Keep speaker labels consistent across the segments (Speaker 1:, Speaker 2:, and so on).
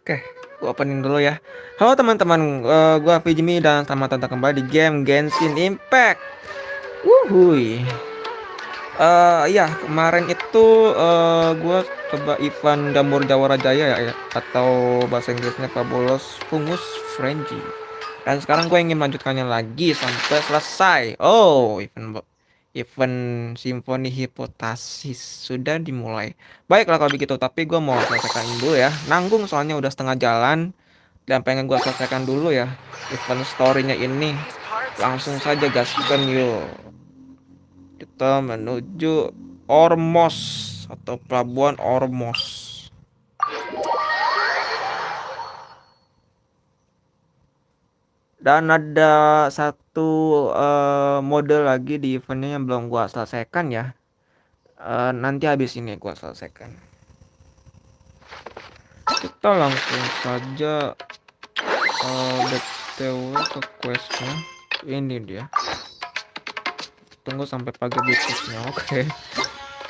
Speaker 1: Oke, gua opening dulu ya. Halo teman-teman, gua FiziMeds dan selamat datang kembali di game Genshin Impact. Wuhui. Iya, kemarin itu gua coba event Damur Jawara Jaya ya, atau bahasa Inggrisnya Fabulos Fungus Frenzy. Dan sekarang gue ingin melanjutkannya lagi sampai selesai. Oh, event Simfoni Hipotasis sudah dimulai. Baiklah kalau begitu, tapi gue mau selesaikan dulu ya. Nanggung soalnya udah setengah jalan dan pengen gue selesaikan dulu ya event story-nya ini. Langsung saja gaskan yuk. Kita menuju Ormos atau pelabuhan Ormos. Dan ada satu mode lagi di eventnya yang belum gua selesaikan ya. Nanti habis ini gua selesaikan. Kita langsung saja BTW ke questnya. Ini dia. Tunggu sampai pagi bisnisnya. Oke.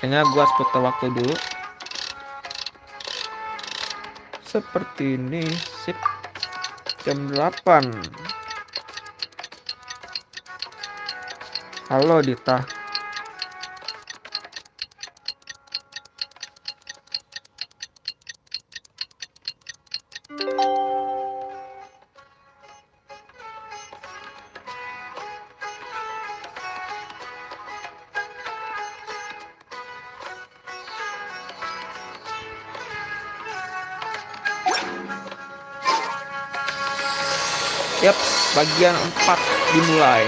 Speaker 1: Kayaknya gua seputar waktu dulu. Seperti ini. Sip. Jam 8. Halo Dita. Yap, bagian 4 dimulai.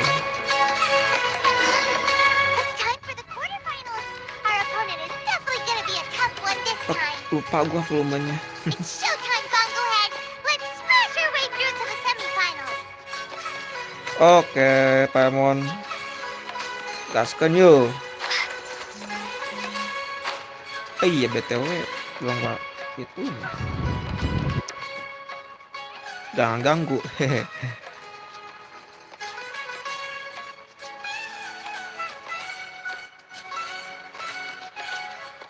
Speaker 1: Lupa gua volumenya. Oke, Paimon. Gaskan yuk. Iya, BTW belum gak itu. Jangan ganggu. Hehe.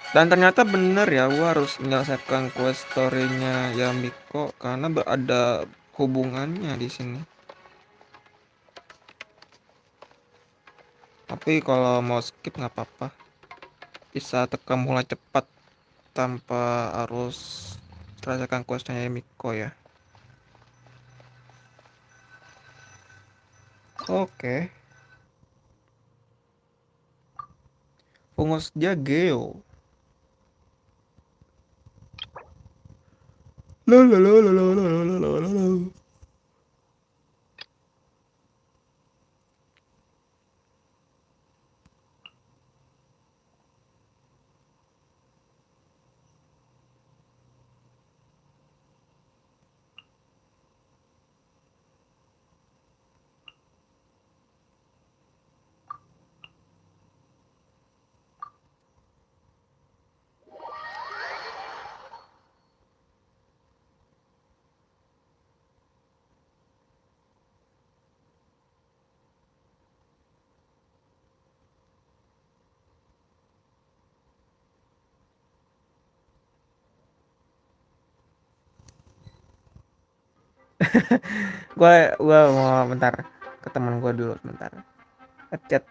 Speaker 1: Dan ternyata bener ya, gua harus menyelesaikan quest story-nya Yamiko karena ada hubungannya di sini. Tapi kalau mau skip nggak apa-apa. Bisa tekan mulai cepat tanpa harus selesaikan questnya Yamiko ya. Oke. Fungus dia geo. gua mau bentar ke teman gua dulu bentar. Chat.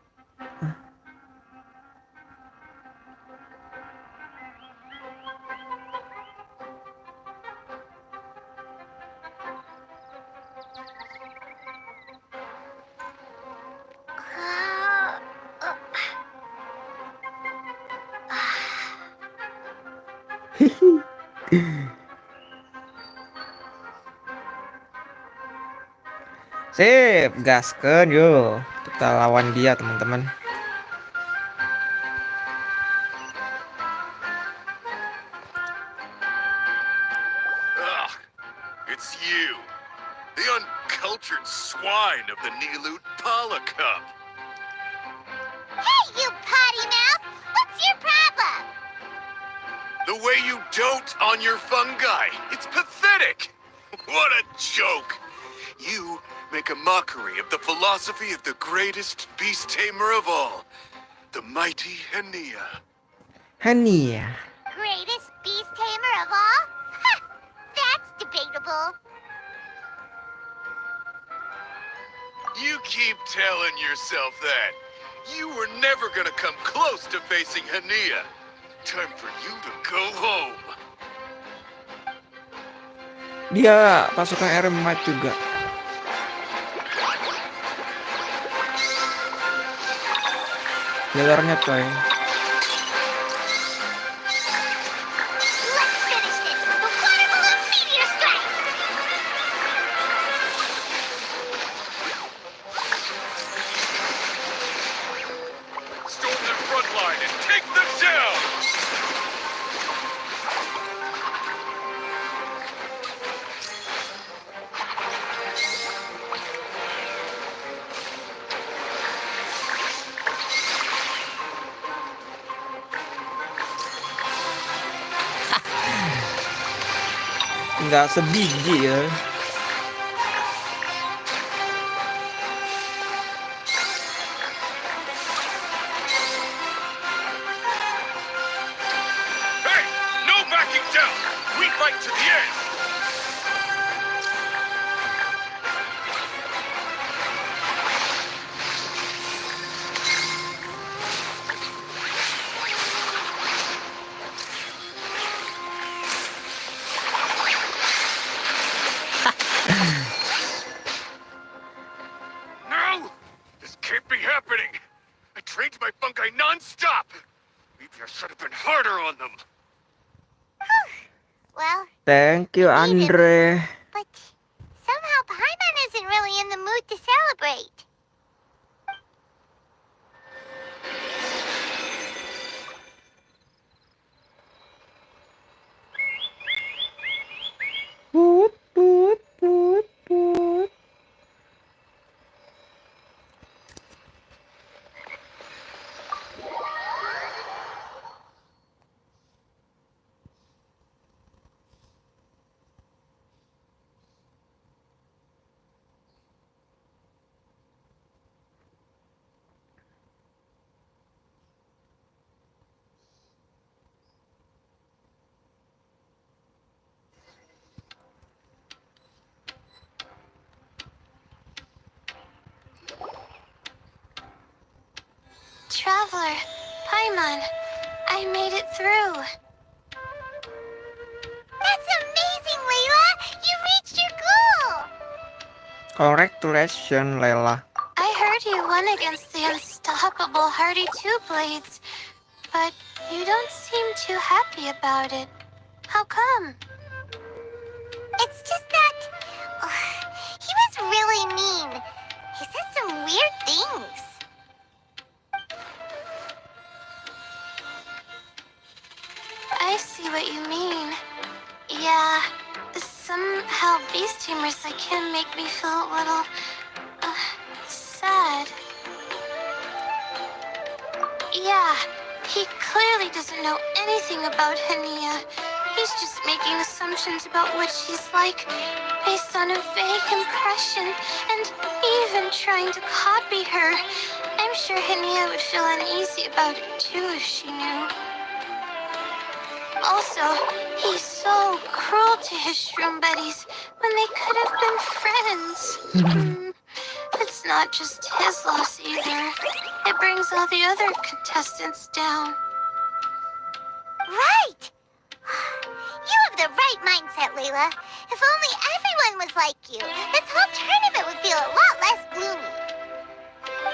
Speaker 1: Sip, gaskan yuk. Kita lawan dia, teman-teman.
Speaker 2: It's you, the uncultured swine of the Nilut Pala Cup.
Speaker 3: Hey, you potty mouth! What's your problem?
Speaker 2: The way you dote on your fungi, it's pathetic. What a joke. You make a mockery of the philosophy of the greatest beast tamer of all, the mighty Hania.
Speaker 1: Hania.
Speaker 3: Greatest beast tamer of all? Ha! That's debatable.
Speaker 2: You keep telling yourself that. You were never gonna come close to facing Hania. Time for you to go home.
Speaker 1: Dia pasukan Eremite juga. Healernya coy.
Speaker 3: Let's finish this with the water balloon meteor strike!
Speaker 2: Storm the front line and take them down!
Speaker 1: Nggak sebiji ya.
Speaker 2: Hey! No backing down! We fight to the end! No! This can't be happening! I trained my fungi non-stop! Maybe I should have been harder on them!
Speaker 3: Well,
Speaker 1: Thank you Andre.
Speaker 3: but somehow Paimon isn't really in the mood to celebrate.
Speaker 1: Put, put, put, put.
Speaker 3: Traveler, Paimon, I made it through. That's amazing, Layla! You reached your goal!
Speaker 1: Congratulations Layla.
Speaker 3: I heard you won against the unstoppable Hardy Two Blades, but you don't seem too happy about it. How come? It's just that he was really mean. He said some weird things. I see what you mean. Yeah, somehow beast humors like him make me feel a little sad. Yeah, he clearly doesn't know anything about Hania. He's just making assumptions about what she's like based on a vague impression and even trying to copy her. I'm sure Hania would feel uneasy about it too if she knew. Also, he's so cruel to his shroom buddies when they could have been friends. It's not just his loss either. It brings all the other contestants down. Right! You have the right mindset, Layla. If only everyone was like you, this whole tournament would feel a lot less gloomy.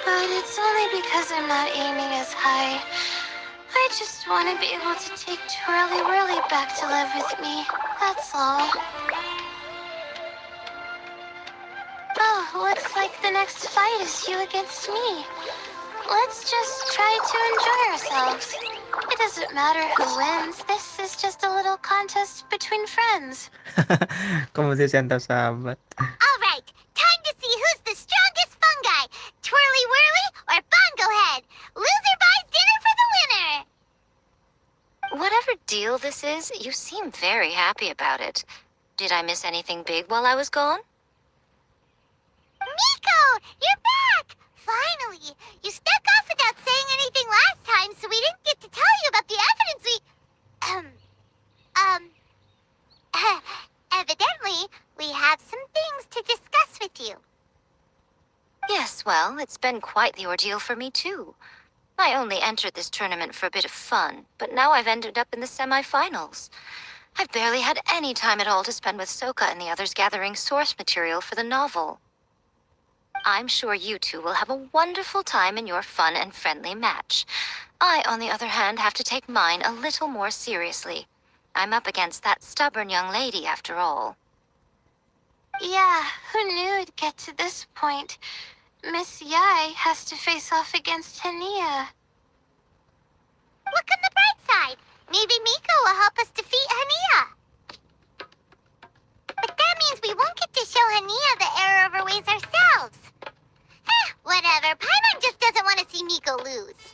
Speaker 3: But it's only because I'm not aiming as high. I just want to be able to take Twirly Whirly back to live with me. That's all. Oh, looks like the next fight is you against me. Let's just try to enjoy ourselves. It doesn't matter who wins. This is just a little contest between friends.
Speaker 1: Kompetisi antar sahabat.
Speaker 3: All right, time to see who's the strongest fungi. Twirly Whirly or Bongo Head. Loser buys dinner for the winner.
Speaker 4: Whatever deal this is, you seem very happy about it. Did I miss anything big while I was gone?
Speaker 3: Miko, you're back! Finally! You stuck off without saying anything last time, so we didn't get to tell you about the evidence we... Evidently
Speaker 4: Well, it's been quite the ordeal for me too. I only entered this tournament for a bit of fun, but now I've ended up in the semifinals. I've barely had any time at all to spend with Soka and the others gathering source material for the novel. I'm sure you two will have a wonderful time in your fun and friendly match. I, on the other hand, have to take mine a little more seriously. I'm up against that stubborn young lady, after all.
Speaker 3: Yeah, who knew it'd get to this point? Miss Yai has to face off against Hania. Look on the bright side. Maybe Miko will help us defeat Hania. But that means we won't get to show Hania the error of our ways ourselves. Whatever. Paimon just doesn't want to see Miko lose.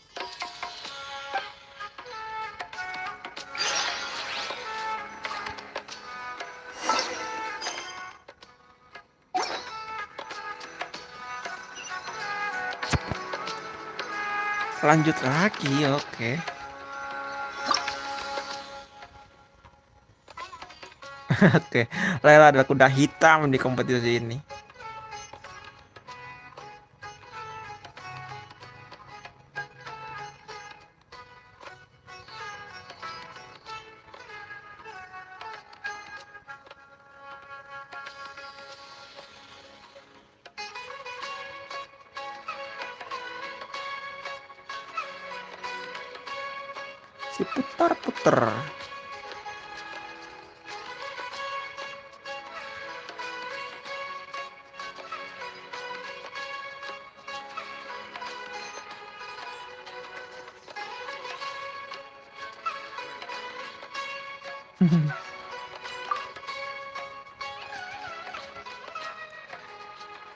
Speaker 1: Lanjut lagi, oke. Oke, Layla adalah kuda hitam di kompetisi ini. Si putar-putar.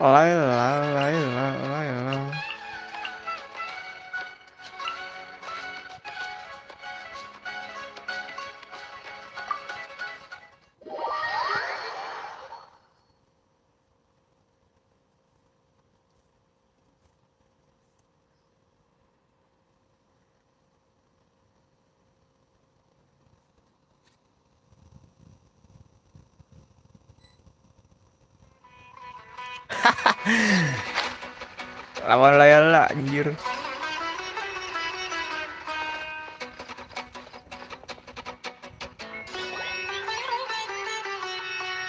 Speaker 1: Layla, Layla, Layla. Lawan Layla, anjir.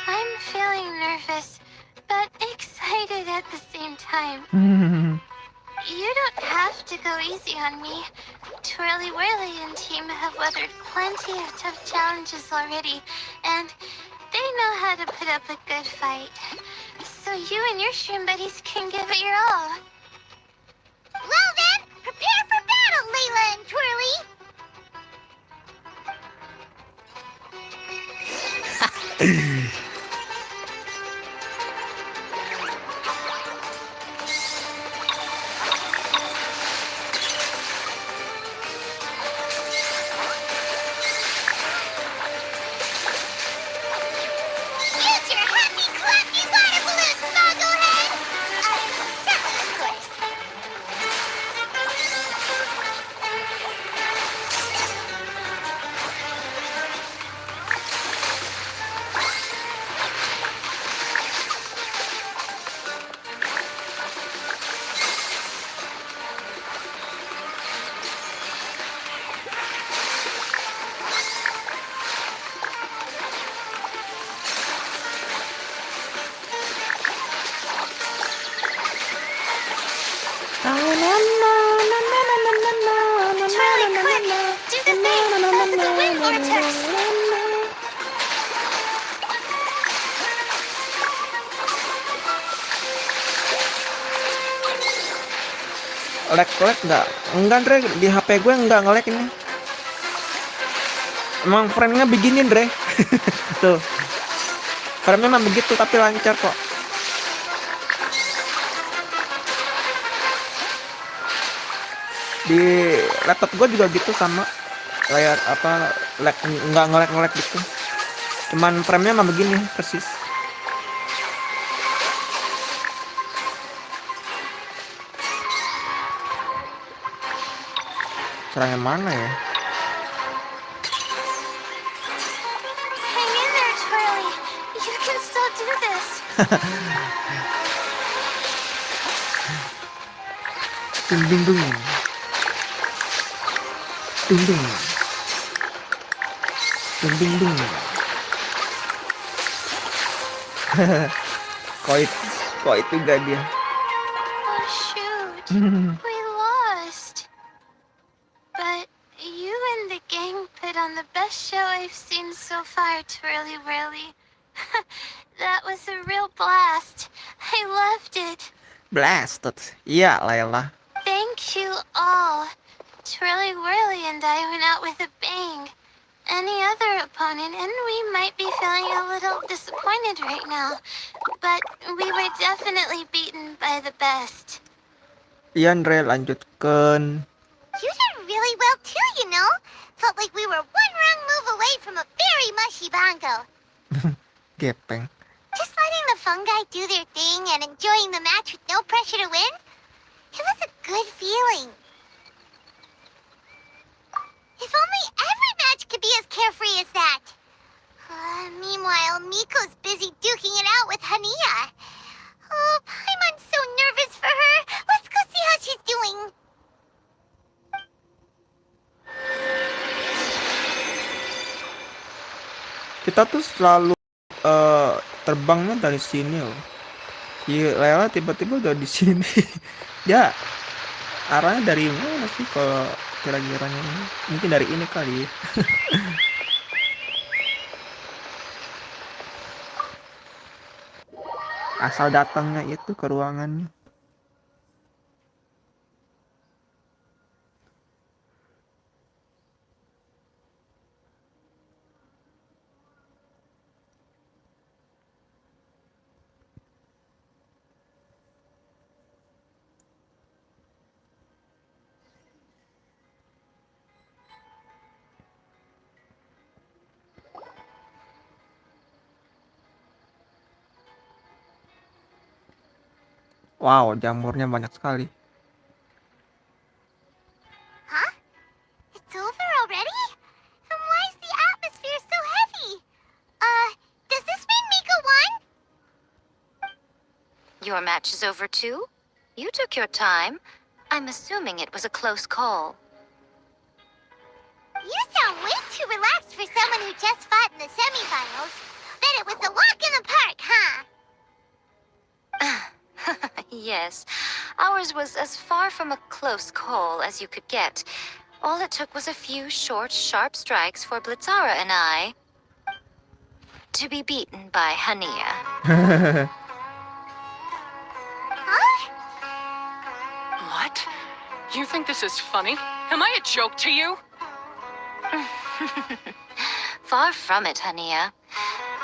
Speaker 3: I'm feeling nervous, but excited at the same time. You don't have to go easy on me. Twirly Whirly and team have weathered plenty of tough challenges already, and they know how to put up a good fight. So you and your shroom buddies can give it your all. Well then, prepare for battle, Layla and Twirly! Use your happy clappy water balloons, Bogglehead! Gently, of course. Twirly, quick! Do the thing! That's the wind vortex!
Speaker 1: Lag enggak Dre, di HP gue enggak nge-lag ini. Emang frame-nya begini Dre. Tuh, frame-nya emang begitu tapi lancar kok. Di laptop gue juga gitu sama, layar apa lag, enggak nge-lag gitu, cuman frame-nya emang begini persis. Serang yang mana ya?
Speaker 3: Hang in there, Twirly. You can still do this.
Speaker 1: Dung dung dung. Dung dung. Dung dung dung. Koit, koit juga dia.
Speaker 3: Oh, shoot. We lost. But you and the gang put on the best show I've seen so far, Twirly Whirly. That was a real blast. I loved it.
Speaker 1: Blasted. Iya, Layla.
Speaker 3: Thank you all. Twirly Whirly and I went out with a bang. Any other opponent, and we might be feeling a little disappointed right now, but we were definitely beaten by the best.
Speaker 1: Iya, Andre, lanjutkan.
Speaker 3: You did really well too, you know. Felt like we were one wrong move away from a very mushy bongo.
Speaker 1: Gepeng.
Speaker 3: Just letting the fungi do their thing and enjoying the match with no pressure to win, it was a good feeling. If only every match could be as carefree as that. Meanwhile, Miko's busy duking it out with Hania. Oh, Paimon's so nervous for her. Let's go see how she's doing.
Speaker 1: Kita tuh selalu terbangnya dari sini loh. Si Layla tiba-tiba udah di sini. Ya, arahnya dari mana sih kalau kira-kiranya? Mungkin dari ini kali ya. Asal datangnya itu ke ruangannya. Wow, jamurnya banyak sekali.
Speaker 3: Huh? It's over already? And why is the atmosphere so heavy? Does this mean Miko won?
Speaker 4: Your match is over too? You took your time. I'm assuming it was a close call.
Speaker 3: You sound way too relaxed for someone who just fought in the semifinals. Bet it was a walk in the park, huh?
Speaker 4: Yes, ours was as far from a close call as you could get. All it took was a few short, sharp strikes for Blitzara and I to be beaten by Hania.
Speaker 3: Huh?
Speaker 5: What? You think this is funny? Am I a joke to you?
Speaker 4: Far from it, Hania.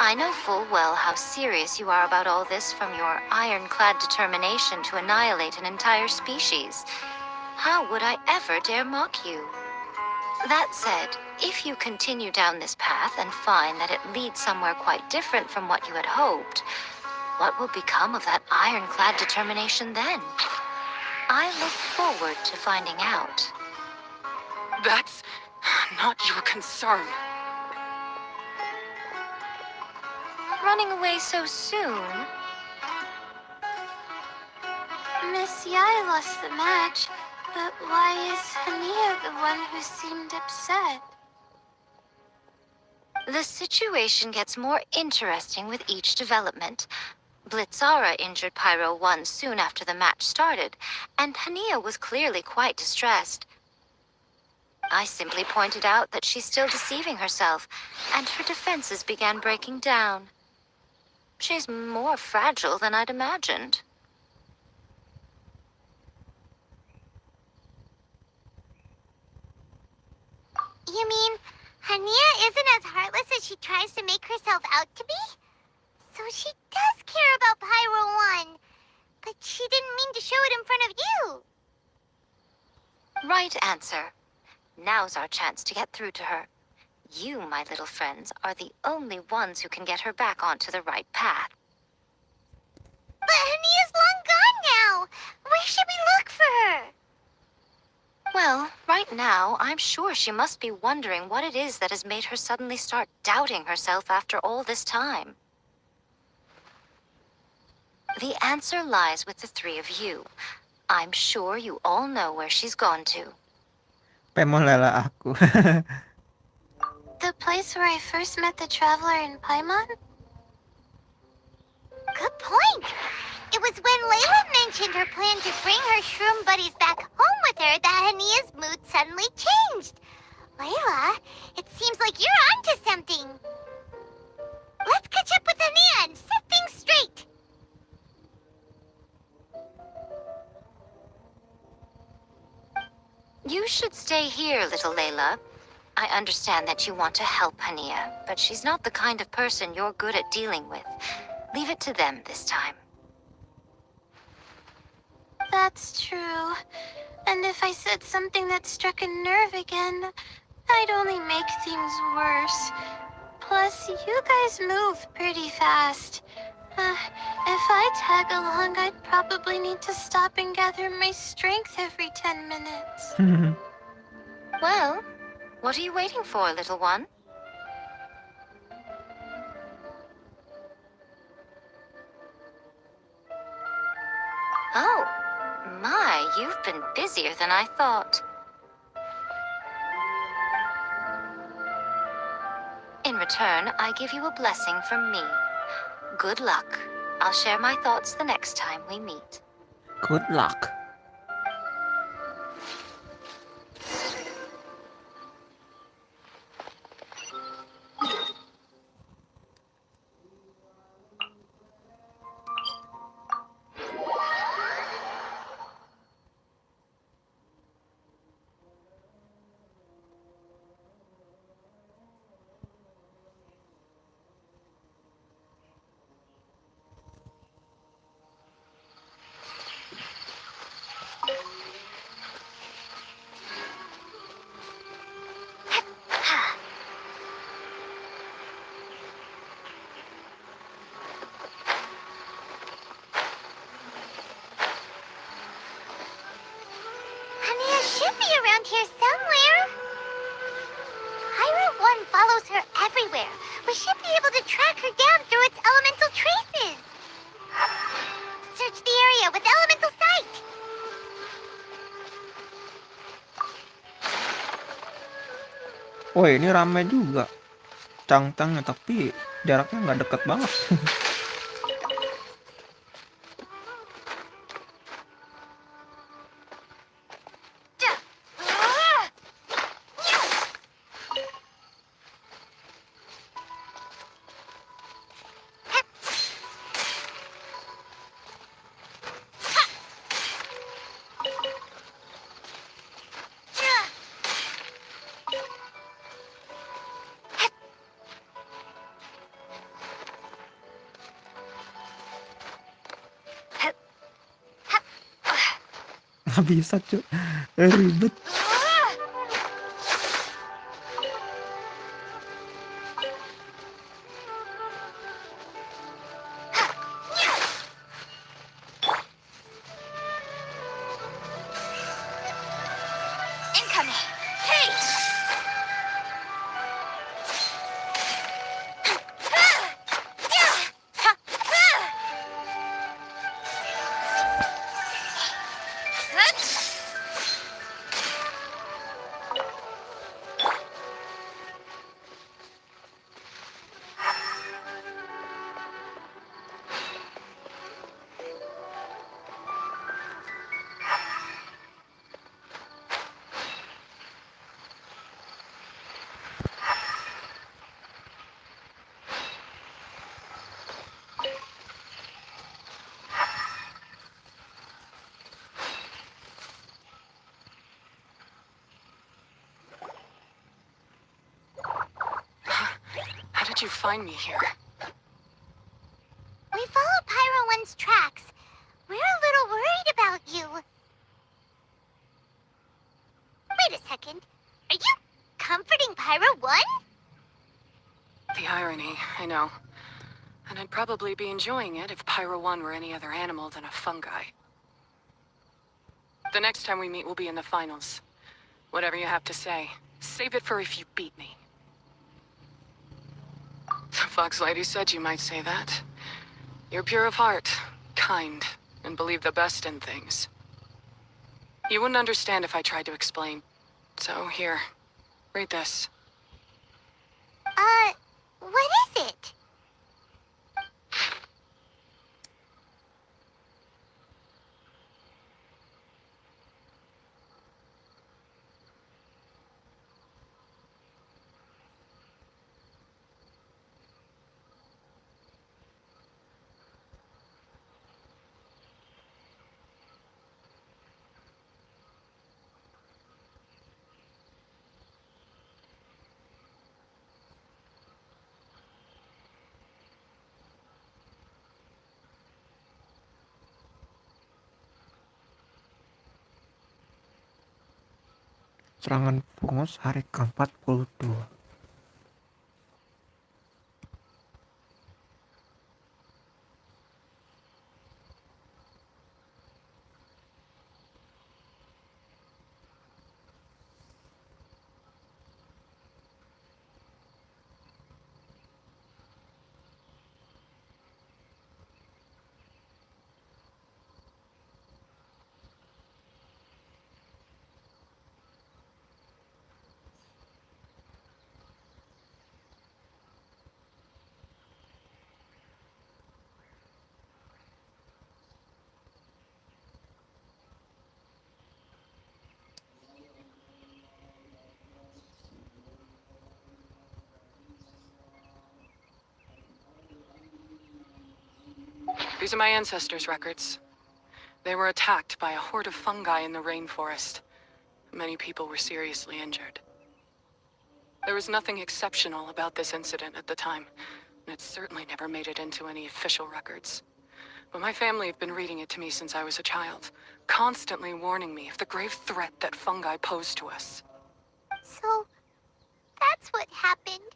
Speaker 4: I know full well how serious you are about all this, from your ironclad determination to annihilate an entire species. How would I ever dare mock you? That said, if you continue down this path and find that it leads somewhere quite different from what you had hoped, what will become of that ironclad determination then? I look forward to finding out.
Speaker 5: That's not your concern.
Speaker 4: Running away so soon?
Speaker 3: Miss Yai lost the match, but why is Hania the one who seemed upset?
Speaker 4: The situation gets more interesting with each development. Blitzara injured Pyro 1 soon after the match started, and Hania was clearly quite distressed. I simply pointed out that she's still deceiving herself, and her defenses began breaking down. She's more fragile than I'd imagined.
Speaker 3: You mean Hania isn't as heartless as she tries to make herself out to be? So she does care about Pyro 1, but she didn't mean to show it in front of you.
Speaker 4: Right answer. Now's our chance to get through to her. You, my little friends, are the only ones who can get her back onto the right path.
Speaker 3: But Hania's long gone now. Where should we look for her?
Speaker 4: Well, right now, I'm sure she must be wondering what it is that has made her suddenly start doubting herself after all this time. The answer lies with the three of you. I'm sure you all know where she's gone to.
Speaker 1: Pemolela aku.
Speaker 3: The place where I first met the traveler in Paimon? Good point. It was when Layla mentioned her plan to bring her shroom buddies back home with her that Hania's mood suddenly changed. Layla, it seems like you're onto something. Let's catch up with Hania and set things straight.
Speaker 4: You should stay here, little Layla. I understand that you want to help Hania, but she's not the kind of person you're good at dealing with. Leave it to them this time.
Speaker 3: That's true. And if I said something that struck a nerve again, I'd only make things worse. Plus, you guys move pretty fast. If I tag along, I'd probably need to stop and gather my strength every 10 minutes.
Speaker 4: Well, what are you waiting for, little one? Oh, my, you've been busier than I thought. In return, I give you a blessing from me. Good luck. I'll share my thoughts the next time we meet.
Speaker 1: Good luck.
Speaker 3: Hania should be around here somewhere. Pyro 1 follows her everywhere. We should be able to track her down through its elemental traces. Search the area with elemental sight.
Speaker 1: Woi, ini rame juga. Cangtangnya, tapi jaraknya nggak deket banget. Nggak bisa, cuy. Ribet.
Speaker 3: Incoming. Hey!
Speaker 5: How did you find me here?
Speaker 3: We follow Pyro 1's tracks. We're a little worried about you. Wait a second. Are you comforting Pyro 1?
Speaker 5: The irony, I know. And I'd probably be enjoying it if Pyro 1 were any other animal than a fungi. The next time we meet will be in the finals. Whatever you have to say, save it for if you beat me. The Fox Lady said you might say that. You're pure of heart, kind, and believe the best in things. You wouldn't understand if I tried to explain. So here, read this.
Speaker 3: What is it?
Speaker 1: Serangan Fungus hari ke-42.
Speaker 5: These are my ancestors' records. They were attacked by a horde of fungi in the rainforest. Many people were seriously injured. There was nothing exceptional about this incident at the time, and it certainly never made it into any official records. But my family have been reading it to me since I was a child, constantly warning me of the grave threat that fungi pose to us.
Speaker 3: So, that's what happened.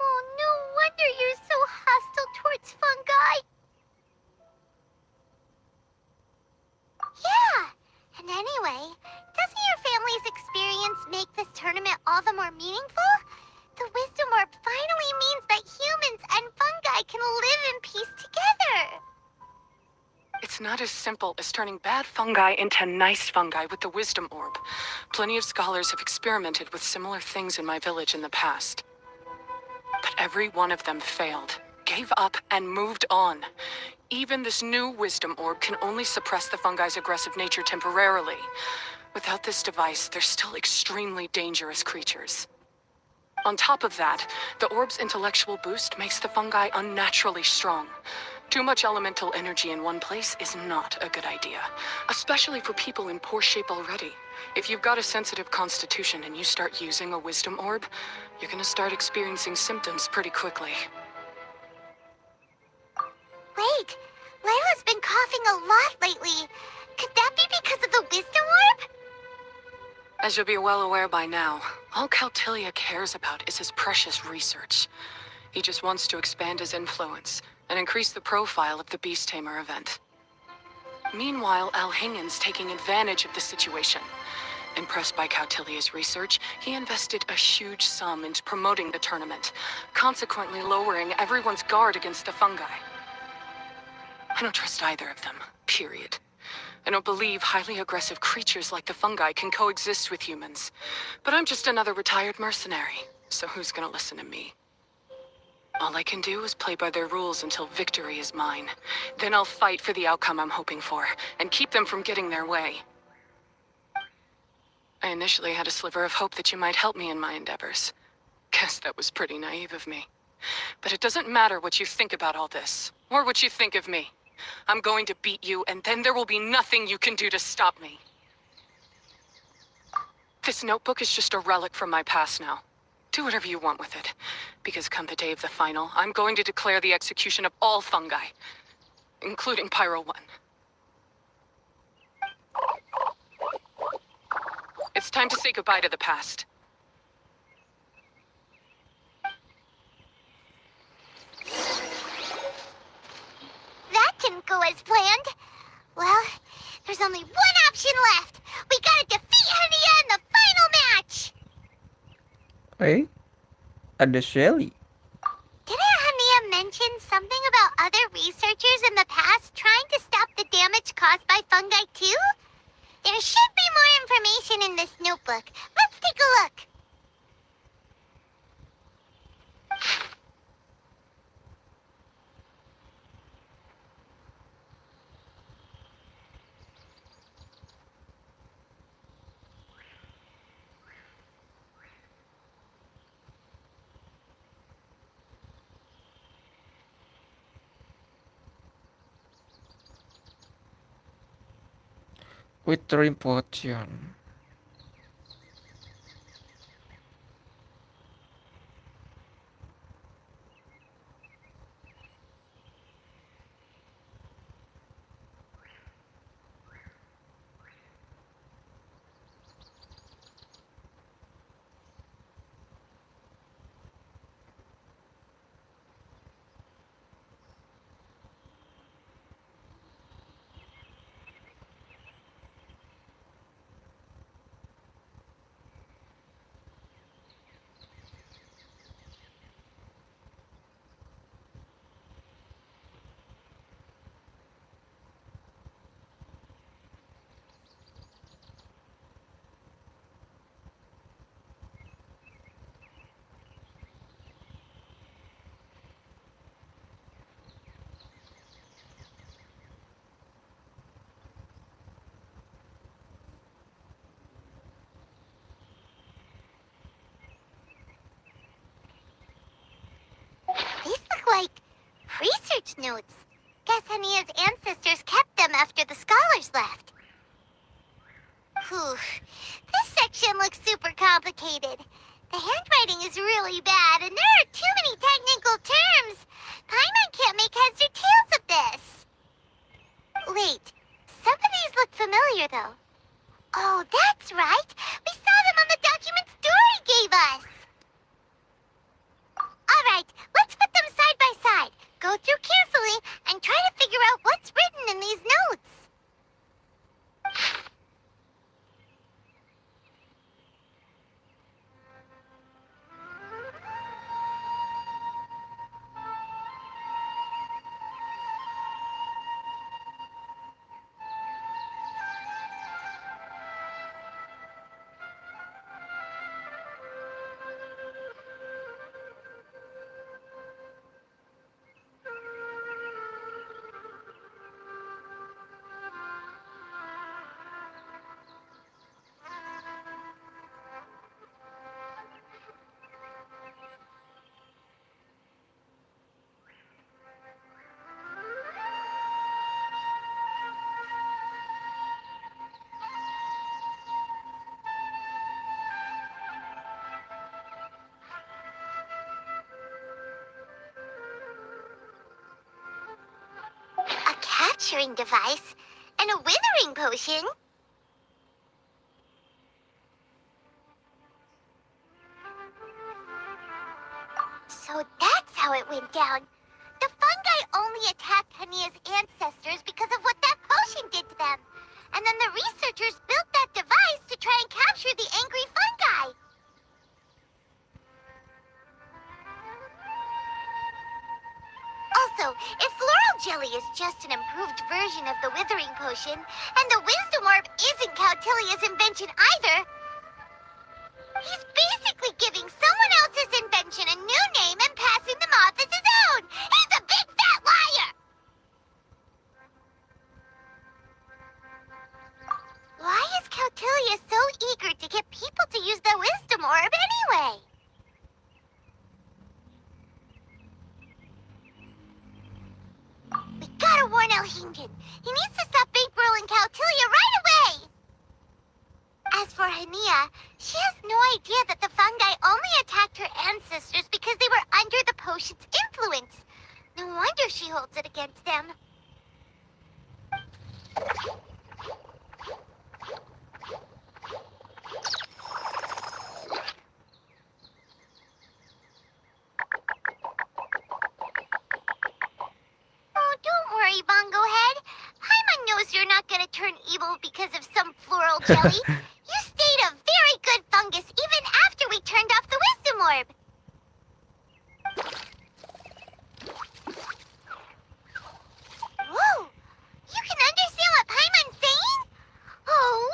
Speaker 3: Oh, no wonder you're so hostile towards fungi. Yeah, and anyway, doesn't your family's experience make this tournament all the more meaningful? The Wisdom Orb finally means that humans and fungi can live in peace together.
Speaker 5: It's not as simple as turning bad fungi into nice fungi with the Wisdom Orb. Plenty of scholars have experimented with similar things in my village in the past. But every one of them failed, gave up, and moved on. Even this new Wisdom Orb can only suppress the fungi's aggressive nature temporarily. Without this device, they're still extremely dangerous creatures. On top of that, the orb's intellectual boost makes the fungi unnaturally strong. Too much elemental energy in one place is not a good idea, especially for people in poor shape already. If you've got a sensitive constitution and you start using a Wisdom Orb, you're gonna start experiencing symptoms pretty quickly.
Speaker 3: Wait, Layla's been coughing a lot lately. Could that be because of the Wisdom Orb?
Speaker 5: As you'll be well aware by now, all Caltilia cares about is his precious research. He just wants to expand his influence and increase the profile of the Beast Tamer event. Meanwhile, Alhingen's taking advantage of the situation. Impressed by Cautilia's research, he invested a huge sum into promoting the tournament, consequently lowering everyone's guard against the fungi. I don't trust either of them, period. I don't believe highly aggressive creatures like the fungi can coexist with humans. But I'm just another retired mercenary, so who's gonna listen to me? All I can do is play by their rules until victory is mine. Then I'll fight for the outcome I'm hoping for, and keep them from getting their way. I initially had a sliver of hope that you might help me in my endeavors. Guess that was pretty naive of me. But it doesn't matter what you think about all this, or what you think of me. I'm going to beat you, and then there will be nothing you can do to stop me. This notebook is just a relic from my past now. Do whatever you want with it. Because come the day of the final, I'm going to declare the execution of all fungi, including Pyro 1. It's time to say goodbye to the past.
Speaker 3: That didn't go as planned. Well, there's only one option left. We gotta defeat Hania in the final match.
Speaker 1: Ada Shelly.
Speaker 3: Didn't Hania mention something about other researchers in the past trying to stop the damage caused by fungi too? There should be more information in this notebook. Let's take a look.
Speaker 1: Withering potion. These look like research notes. Guess Hania's ancestors kept them after the scholars left. Whew. This section looks super complicated. The handwriting is really bad, and there are too many technical terms. Paimon can't make heads or tails of this. Wait, some of these look familiar, though. Oh, that's right. We saw them on the documents Dory gave us. All right, let's put them side by side. Go through carefully and try to figure out what's written in these notes. A capturing device and a withering potion? So that's how it went down. The fungi only attacked Hania's ancestors because of what that potion did to them. And then the researchers built that device to try and capture the angry fungi. Also, if floral jelly is just an improved version of the withering potion, and the wisdom orb isn't Cautilia's invention either, he's basically giving someone else's invention a new name and passing them off as his own. He's a big fat liar! Why is Cautilia so eager to get people to use the wisdom orb anyway? We gotta warn Elhingen. He needs to stop bankrolling Cautilia right away! As for Hania, she has no idea that the fungi only attacked her ancestors because they were under the potion's influence. No wonder she holds it against them. Oh, don't worry, Bongo Head. Paimon knows you're not gonna turn evil because of some floral jelly. You stayed a very good fungus even after we turned off the wisdom orb. Whoa! You can understand what Paimon's saying? Oh,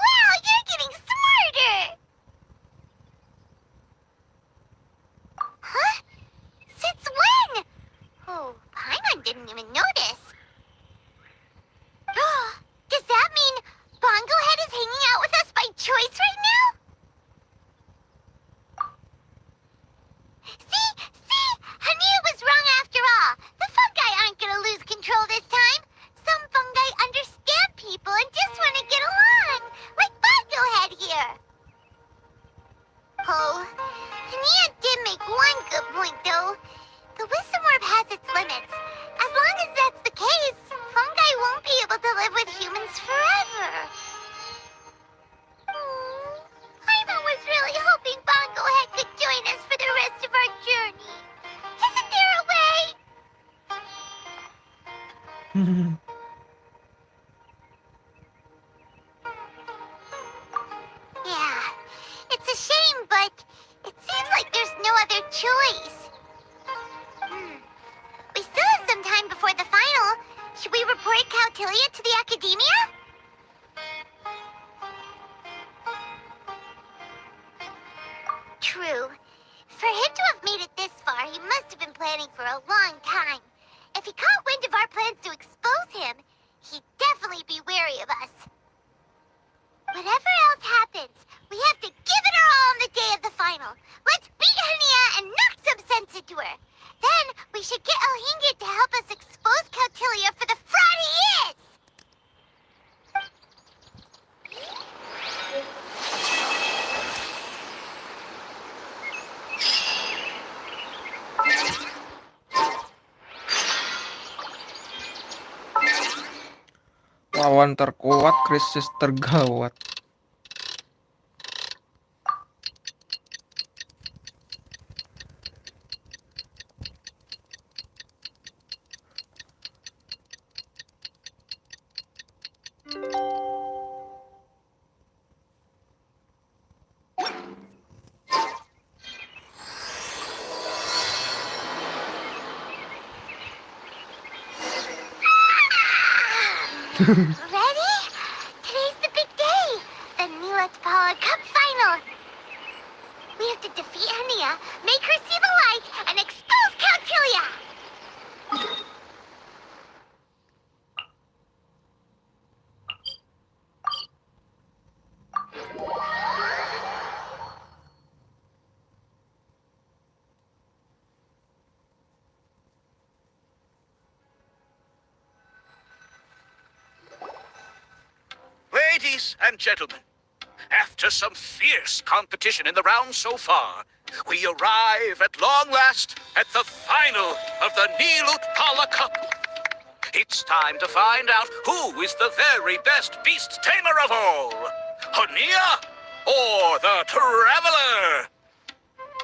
Speaker 3: choice. We still have some time before the final. Should we report Kautilya to the academia? True. For him to have made it this far, he must have been planning for a long time. If he caught wind of our plans to expose him, he'd definitely be wary of us. Whatever else happens, we have to give it our all on the day of the final. Let's beat Hania and knock some sense into her. Then we should get Elhingid to help us expose Kautilya for the fraud he is!
Speaker 1: Lawan terkuat, krisis tergawat.
Speaker 3: Ready? Today's the big day! The Nilatpala Cup Final! We have to defeat Hania, make her see the light, and expose Kautilya!
Speaker 2: Ladies and gentlemen, after some fierce competition in the round so far, we arrive at long last at the final of the Nilutpala Cup. It's time to find out who is the very best beast tamer of all, Hania or the Traveler.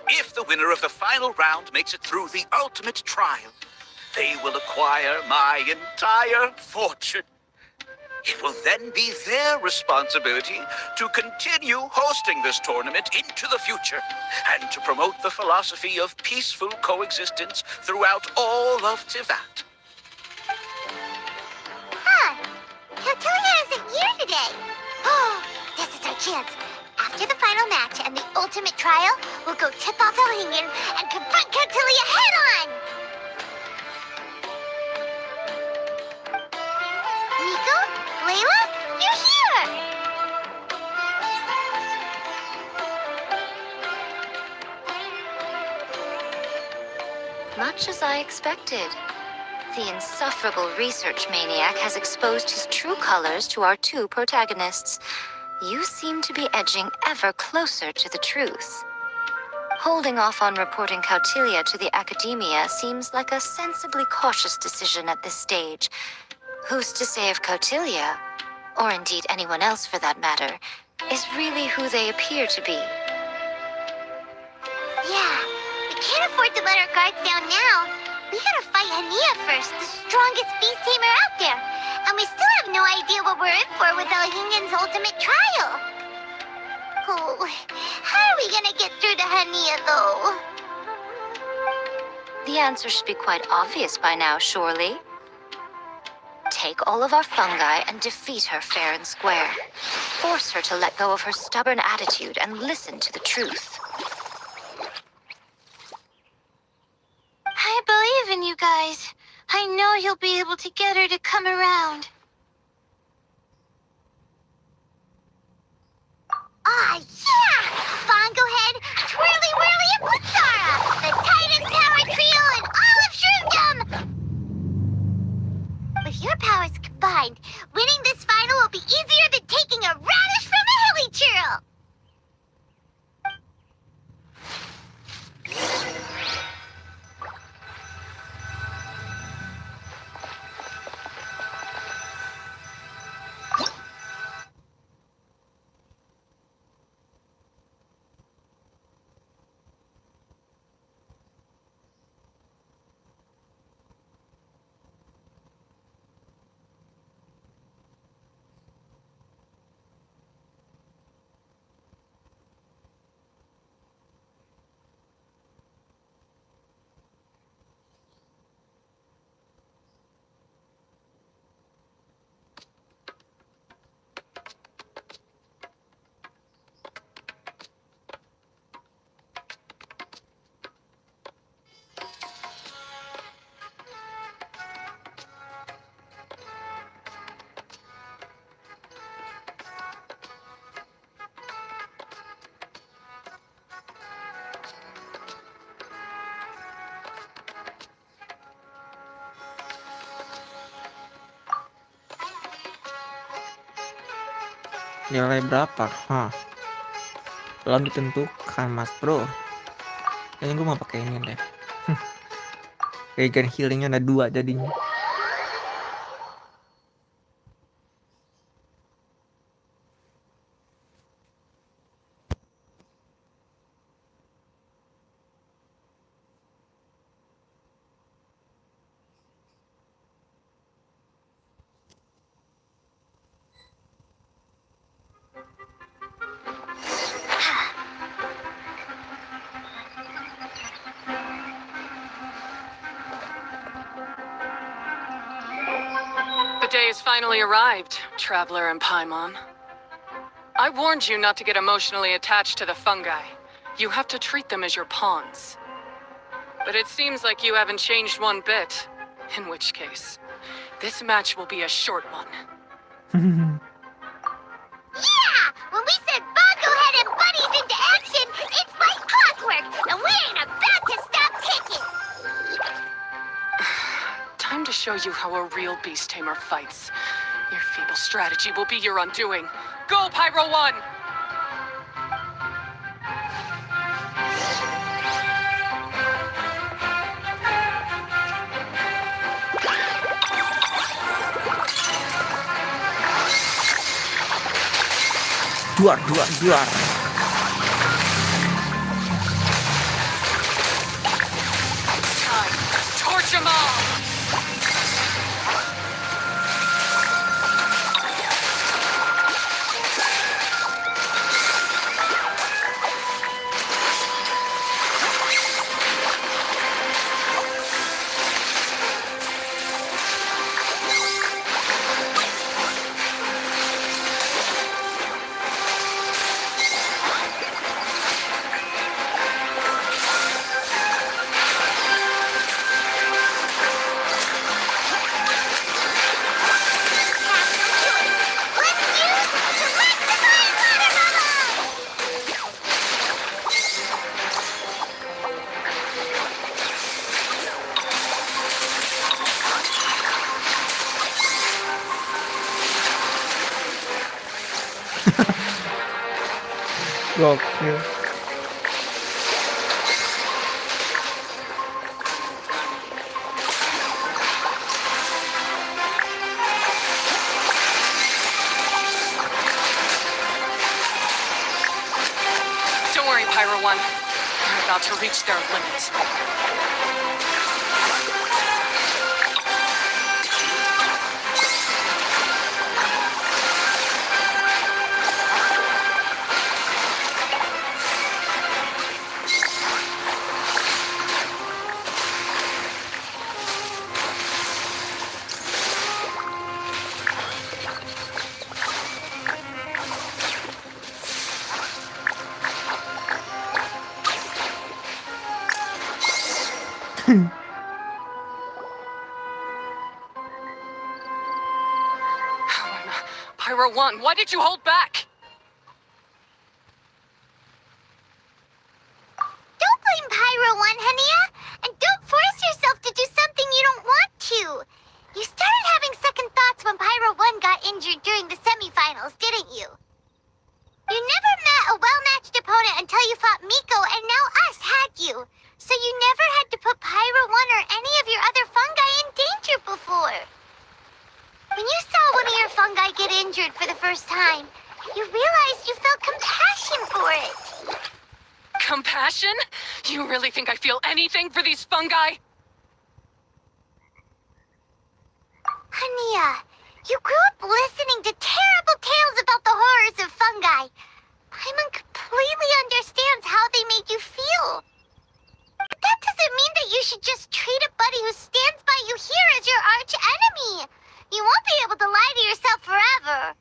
Speaker 2: If the winner of the final round makes it through the ultimate trial, they will acquire my entire fortune. It will then be their responsibility to continue hosting this tournament into the future and to promote the philosophy of peaceful coexistence throughout all of Tivat.
Speaker 3: Kautilya isn't here today. Oh, this is our chance. After the final match and the ultimate trial, we'll go tip off Elhingen and confront Kautilya head-on! Nico? Layla? You're here!
Speaker 4: Much as I expected. The insufferable research maniac has exposed his true colors to our two protagonists. You seem to be edging ever closer to the truth. Holding off on reporting Kautilya to the academia seems like a sensibly cautious decision at this stage. Who's to say if Kautilya, or indeed anyone else for that matter, is really who they appear to be?
Speaker 3: Yeah, we can't afford to let our guards down now. We gotta fight Hania first, the strongest beast tamer out there. And we still have no idea what we're in for with Elhingen's ultimate trial. Oh, how are we gonna get through to Hania, though?
Speaker 4: The answer should be quite obvious by now, surely. Take all of our fungi and defeat her fair and square. Force her to let go of her stubborn attitude and listen to the truth.
Speaker 3: I believe in you guys. I know you'll be able to get her to come around. Ah, yeah! Bongo Head, Twirly Whirly, and Blitzara! The tightest power trio in all of Shroomdom! With your powers combined, winning this final will be easier than taking a radish from a hilly churl!
Speaker 1: Nilai berapa? Belum ditentukan mas bro. Kayaknya gue mau pakai ini deh. Regen healingnya ada 2 jadinya.
Speaker 5: The day has finally arrived, Traveler and Paimon. I warned you not to get emotionally attached to the fungi. You have to treat them as your pawns. But it seems like you haven't changed one bit. In which case, this match will be a short one.
Speaker 3: Yeah! When we said Bongo Head and Buddies into action, it's like clockwork, and we ain't about to stop ticking!
Speaker 5: Time to show you how a real beast tamer fights. Your feeble strategy will be your undoing. Go, Pyro 1!
Speaker 1: Duar.
Speaker 5: Time. Torch 'em all!
Speaker 1: Gokil.
Speaker 5: Don't worry, Pyro 1. You're about to reach their limits. Pyro 1, why did you hold back?
Speaker 3: Don't blame Pyro 1, Hania, and don't force yourself to do something you don't want to. You started having second thoughts when Pyro 1 got injured during the semifinals, didn't you? You never met a well-matched opponent until you fought Miko, and now us had you. So you never had to put Pyro 1 or any of your other fungi in danger before. When you saw one of your fungi get injured for the first time, you realized you felt compassion for it.
Speaker 5: Compassion? You really think I feel anything for these fungi?
Speaker 3: Hania, you grew up listening to terrible tales about the horrors of fungi. Paimon completely understands how they make you feel. But that doesn't mean that you should just treat a buddy who stands by you here as your arch enemy. You won't be able to lie to yourself forever.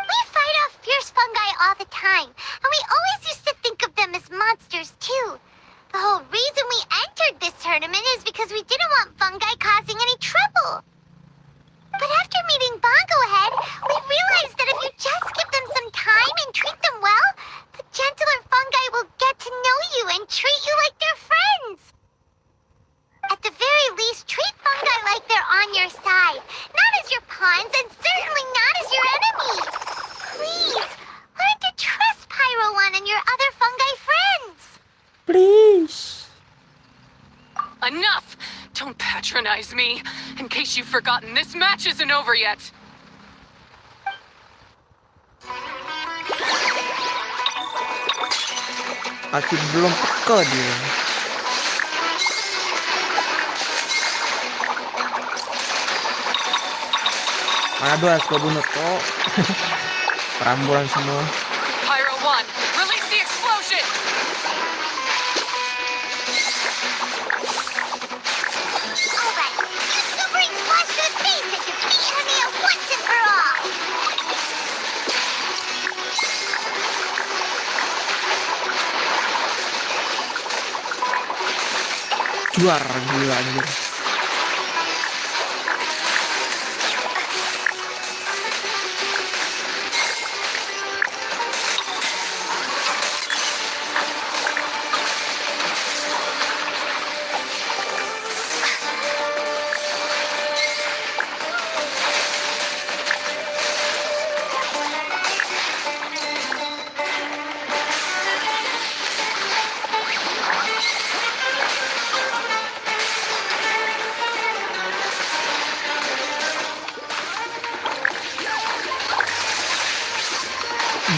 Speaker 3: We fight off fierce fungi all the time, and we always used to think of them as monsters too. The whole reason we entered this tournament is because we didn't want fungi causing any trouble. But after meeting Bongo Head, we realized that if you just give them some time and treat them well, the gentler fungi will get to know you and treat you like their friends. At the very least, treat fungi like they're on your side, not as your pawns and certainly not as your enemy.
Speaker 5: Enough! Don't patronize me. In case you've forgotten, this match isn't over yet.
Speaker 1: Masih belum peka dia. Aduh, harus gua bunuh kok. Perambulan semua.
Speaker 5: Pyro 1, release the explosion!
Speaker 3: Alright, you super splash to the face and defeat Hania once and for all!
Speaker 1: Juara gila anjir.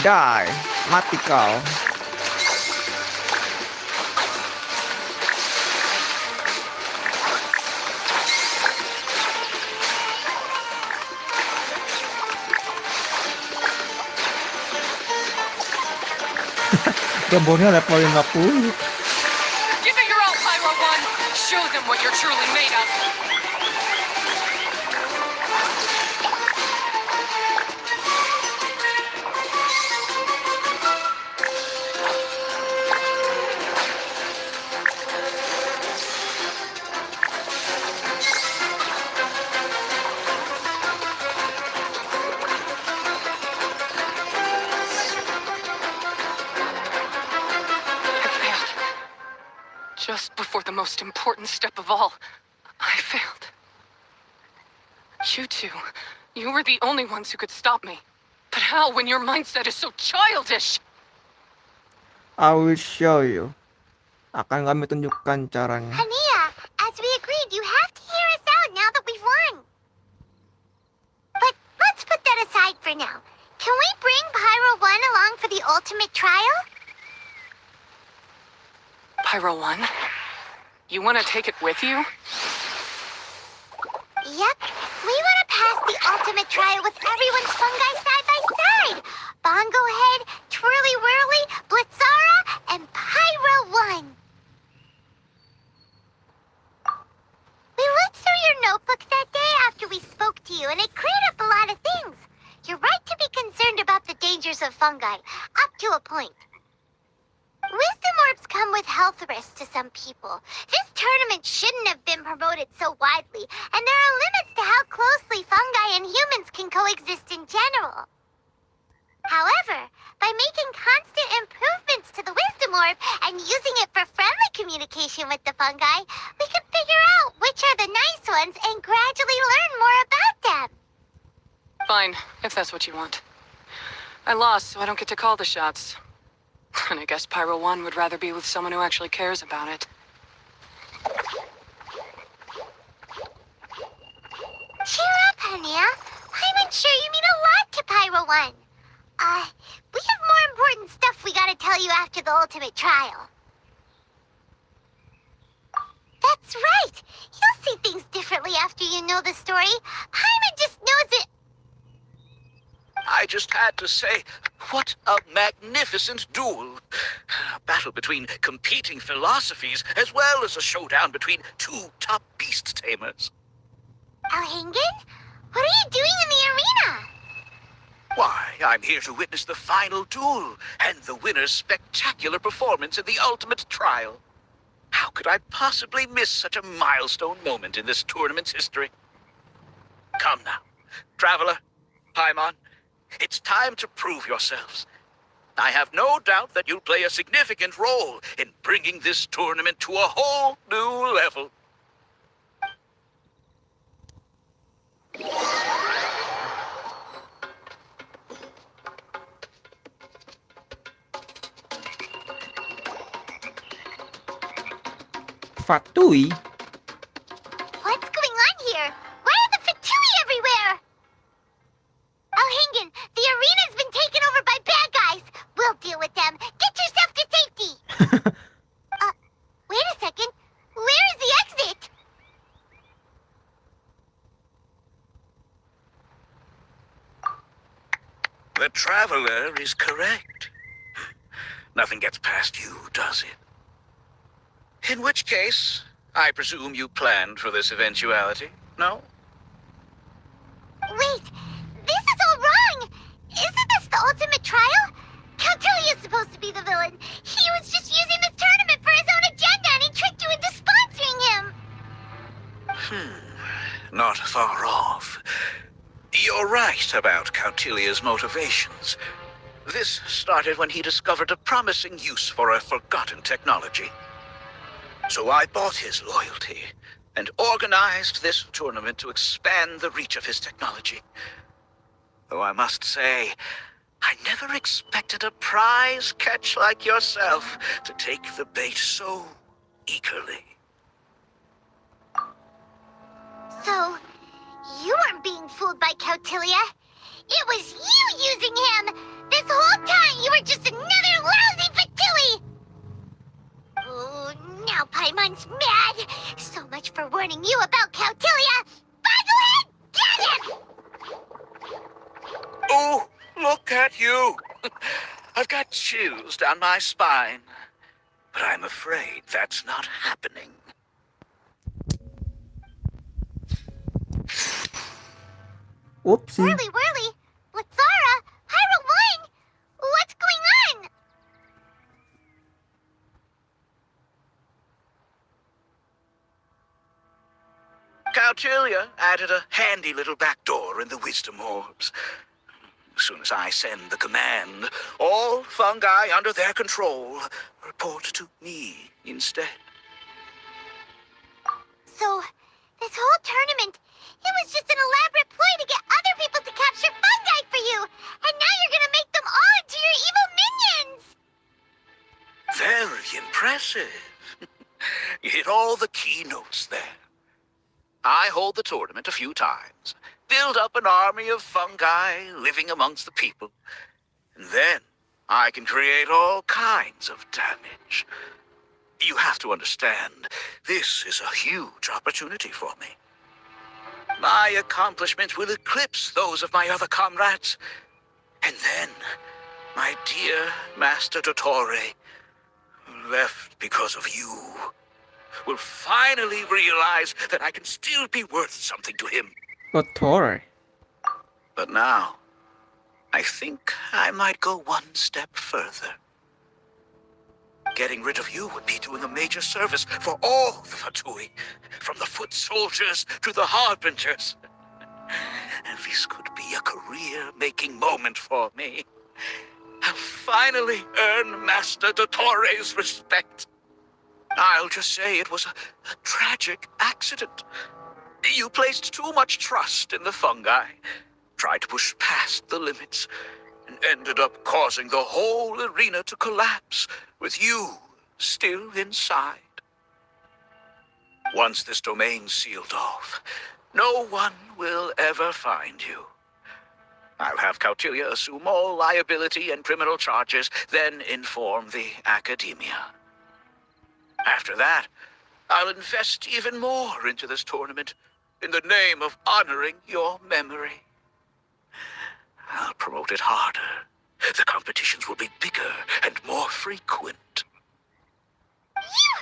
Speaker 1: Die, mati kau. Gambarnya level 50.
Speaker 5: Give it your all, Pyro 1! Show them what you're truly made of! Just before the most important step of all, I failed. You two, you were the only ones who could stop me. But how when your mindset is so childish?
Speaker 1: I will show you. Akan kami tunjukkan caranya.
Speaker 3: Hania, as we agreed, you have to hear us out now that we've won. But let's put that aside for now. Can we bring Pyro 1 along for the ultimate trial?
Speaker 5: Pyro 1? You want to take it with you?
Speaker 3: Yep. We want to pass the ultimate trial with everyone's fungi side by side. Bongo Head, Twirly Whirly, Blitzara, and Pyro 1. We looked through your notebook that day after we spoke to you, and it cleared up a lot of things. You're right to be concerned about the dangers of fungi, up to a point. Wisdom orbs come with health risks to some people. This tournament shouldn't have been promoted so widely, and there are limits to how closely fungi and humans can coexist in general. However, by making constant improvements to the wisdom orb and using it for friendly communication with the fungi, we can figure out which are the nice ones and gradually learn more about them.
Speaker 5: Fine, if that's what you want. I lost, so I don't get to call the shots. And I guess Pyro 1 would rather be with someone who actually cares about it.
Speaker 3: Cheer up, Hania. I'm sure you mean a lot to Pyro 1. We have more important stuff we gotta tell you after the ultimate trial. That's right. You'll see things differently after you know the story. Paimon just knows it.
Speaker 2: I just had to say, what a magnificent duel. A battle between competing philosophies, as well as a showdown between two top beast tamers.
Speaker 3: Alhingen? What are you doing in the arena?
Speaker 2: Why, I'm here to witness the final duel and the winner's spectacular performance in the ultimate trial. How could I possibly miss such a milestone moment in this tournament's history? Come now, Traveler, Paimon, it's time to prove yourselves. I have no doubt that you'll play a significant role in bringing this tournament to a whole new level.
Speaker 1: Fatui
Speaker 6: traveler is correct. Nothing gets past you, does it? In which case, I presume you planned for this eventuality, no?
Speaker 3: Wait, this is all wrong! Isn't this the ultimate trial? Cautilia's supposed to be the villain. He was just using this tournament for his own agenda and he tricked you into sponsoring him!
Speaker 6: Not far off. You're right about Cautilia's motivations. This started when he discovered a promising use for a forgotten technology. So I bought his loyalty and organized this tournament to expand the reach of his technology. Though I must say, I never expected a prize catch like yourself to take the bait so eagerly.
Speaker 3: So, you weren't being fooled by Cautilia. It was you using him! This whole time you were just another lousy Fatilli! Oh, now Paimon's mad! So much for warning you about Cautilia! Bogglehead, get him!
Speaker 6: Oh, look at you! I've got chills down my spine. But I'm afraid that's not happening.
Speaker 1: Oopsie.
Speaker 3: Whirly whirly! Lazara! Hyrule 1! What's going on?
Speaker 6: Cautilia added a handy little back door in the wisdom orbs. As soon as I send the command, all fungi under their control report to me instead.
Speaker 3: So, this whole tournament, it was just an elaborate ploy to get other people to capture fungi for you! And now you're gonna make them all into your evil minions!
Speaker 6: Very impressive. You hit all the key notes there. I hold the tournament a few times, build up an army of fungi living amongst the people, and then I can create all kinds of damage. You have to understand, this is a huge opportunity for me. My accomplishments will eclipse those of my other comrades. And then, my dear Master Dottore, who left because of you, will finally realize that I can still be worth something to him.
Speaker 1: Dottore.
Speaker 6: But now, I think I might go one step further. Getting rid of you would be doing a major service for all the Fatui, from the foot soldiers to the harbingers. And this could be a career-making moment for me. I'll finally earn Master Dottore's respect. I'll just say it was a tragic accident. You placed too much trust in the fungi, tried to push past the limits, and ended up causing the whole arena to collapse, with you still inside. Once this domain's sealed off, no one will ever find you. I'll have Cautilia assume all liability and criminal charges, then inform the academia. After that, I'll invest even more into this tournament in the name of honoring your memory. I'll promote it harder. The competitions will be bigger and more frequent.
Speaker 3: You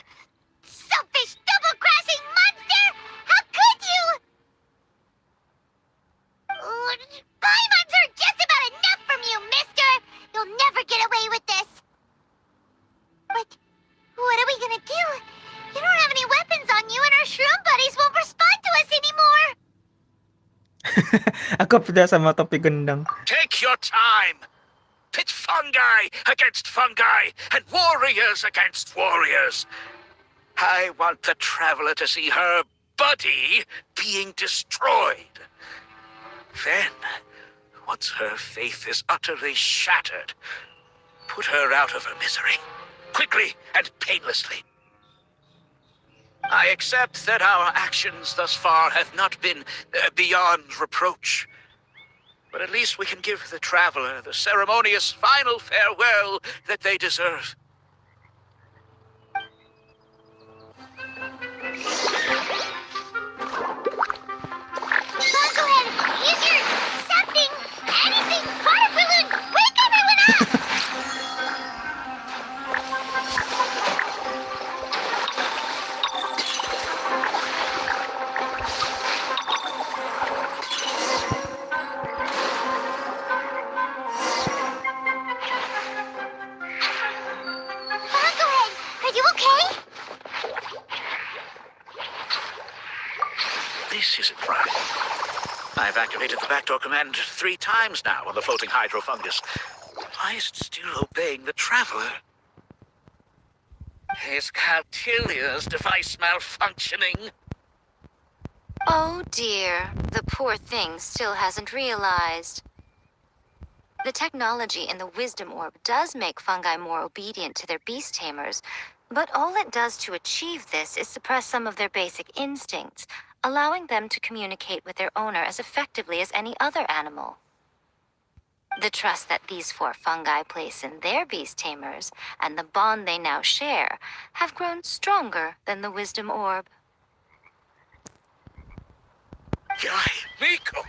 Speaker 3: selfish double-crashing monster! How could you? Paimons are just about enough from you, mister! You'll never get away with this! But what are we gonna do? You don't have any weapons on you and our shroom buddies won't respond to us anymore!
Speaker 1: Ako pala sa mga topic gandang.
Speaker 6: Take your time. Pit fungi against fungi and warriors against warriors. I want the traveler to see her buddy being destroyed. Then, once her faith is utterly shattered, put her out of her misery, quickly and painlessly. I accept that our actions thus far have not been beyond reproach. But at least we can give the traveler the ceremonious final farewell that they deserve.
Speaker 3: Go ahead, use your something, anything, water balloon, wake up! okay?
Speaker 6: This isn't right. I've activated the backdoor command 3 times now on the floating hydrofungus. Why is it still obeying the traveler? Is Caltilia's device malfunctioning?
Speaker 4: Oh dear, the poor thing still hasn't realized. The technology in the Wisdom Orb does make fungi more obedient to their beast tamers, but all it does to achieve this is suppress some of their basic instincts, allowing them to communicate with their owner as effectively as any other animal. The trust that these 4 fungi place in their beast tamers, and the bond they now share, have grown stronger than the Wisdom Orb.
Speaker 6: Yai, Miko!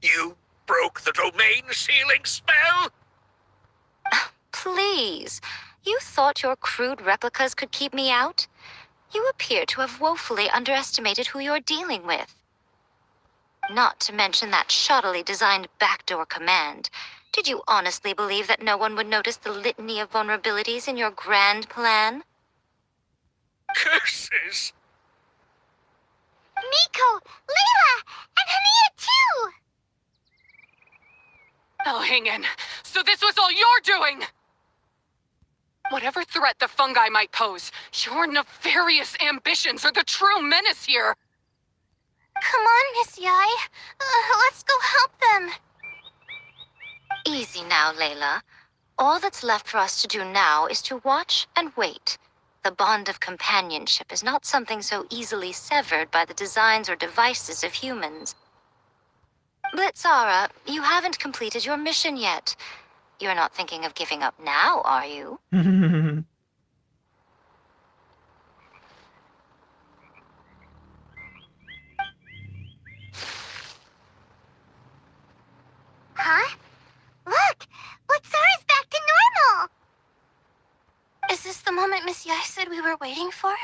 Speaker 6: You broke the domain sealing spell?
Speaker 4: Please, you thought your crude replicas could keep me out? You appear to have woefully underestimated who you're dealing with. Not to mention that shoddily designed backdoor command. Did you honestly believe that no one would notice the litany of vulnerabilities in your grand plan?
Speaker 6: Curses!
Speaker 3: Miko, Layla, and Hania too!
Speaker 5: Oh, hang in. So this was all you're doing! Whatever threat the fungi might pose, your nefarious ambitions are the true menace here!
Speaker 3: Come on, Miss Yai. Let's go help them.
Speaker 4: Easy now, Layla. All that's left for us to do now is to watch and wait. The bond of companionship is not something so easily severed by the designs or devices of humans. Blitzara, you haven't completed your mission yet. You're not thinking of giving up now, are you?
Speaker 3: Huh? Look! Blitzara's back to normal! Is this the moment Miss Yai said we were waiting for?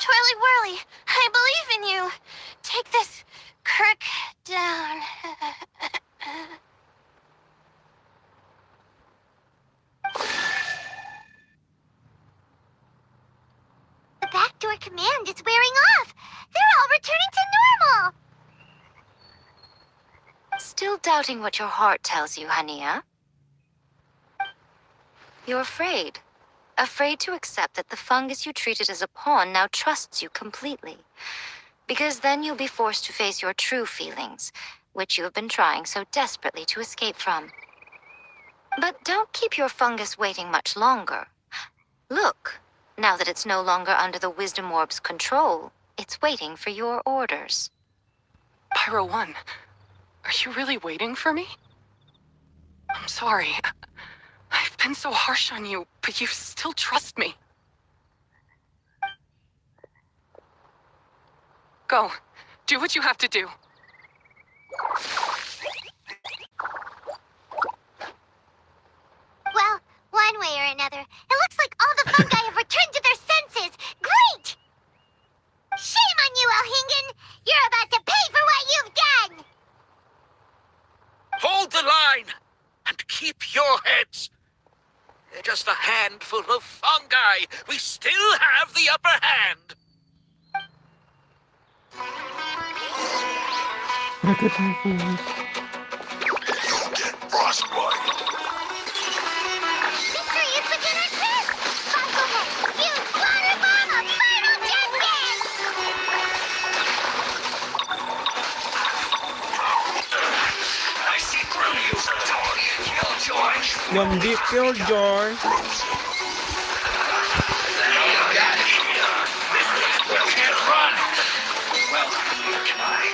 Speaker 3: Twirly Whirly, I believe in you! Take this crook down. The backdoor command is wearing off! They're all returning to normal!
Speaker 4: Still doubting what your heart tells you, Hania? You're afraid. Afraid to accept that the fungus you treated as a pawn now trusts you completely. Because then you'll be forced to face your true feelings, which you have been trying so desperately to escape from. But don't keep your fungus waiting much longer. Look, now that it's no longer under the Wisdom Orb's control, it's waiting for your orders.
Speaker 5: Pyro 1, are you really waiting for me? I'm sorry. I've been so harsh on you, but you still trust me. Go. Do what you have to do.
Speaker 3: Well, one way or another, it looks like all the fungi have returned to their senses. Great! Shame on you, Elhingen! You're about to pay for what you've done!
Speaker 6: Hold the line and keep your heads. They're just a handful of fungi. We still have the upper hand.
Speaker 2: Frostbite.
Speaker 3: Victory is within our grasp! Bakugan, use water bomb of final justice!
Speaker 2: I see through you, Tony and Killjoy.
Speaker 1: Yang di Killjoy.
Speaker 2: Well, can't run. Well, can I?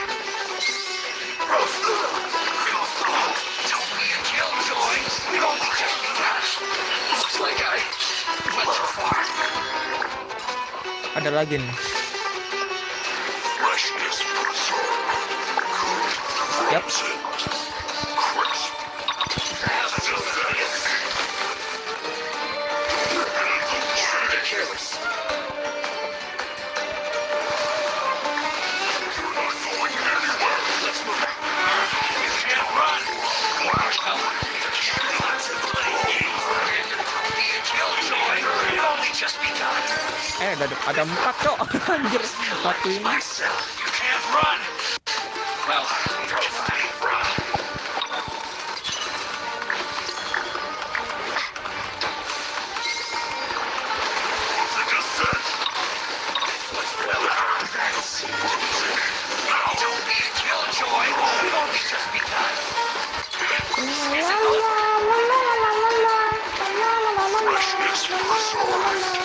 Speaker 2: Tony and Killjoy. We only just begun. Looks like I went too far.
Speaker 1: Ada lagi nih.
Speaker 2: Freshness preserved.
Speaker 1: Yep.
Speaker 2: Crisp. Careless. You're not going anywhere. Let's move. You can't run. Flash out. Shoot to the lane. Me and Killjoy.
Speaker 1: Ada 4 cok. Anjir, satu ini.
Speaker 6: Myself, you can't run. Well, run. The descent. Was well that's don't be a killjoy. We've only just begun. Is it over? Freshness was arrived.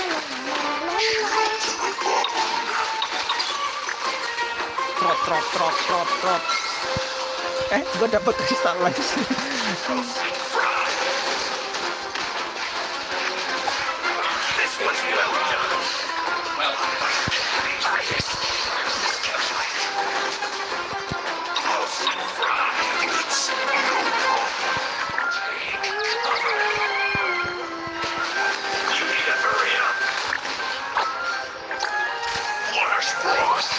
Speaker 1: Trot. Gue dapet kristal lagi.
Speaker 6: This was well done. Well, try this. You need to hurry up. Flash frost.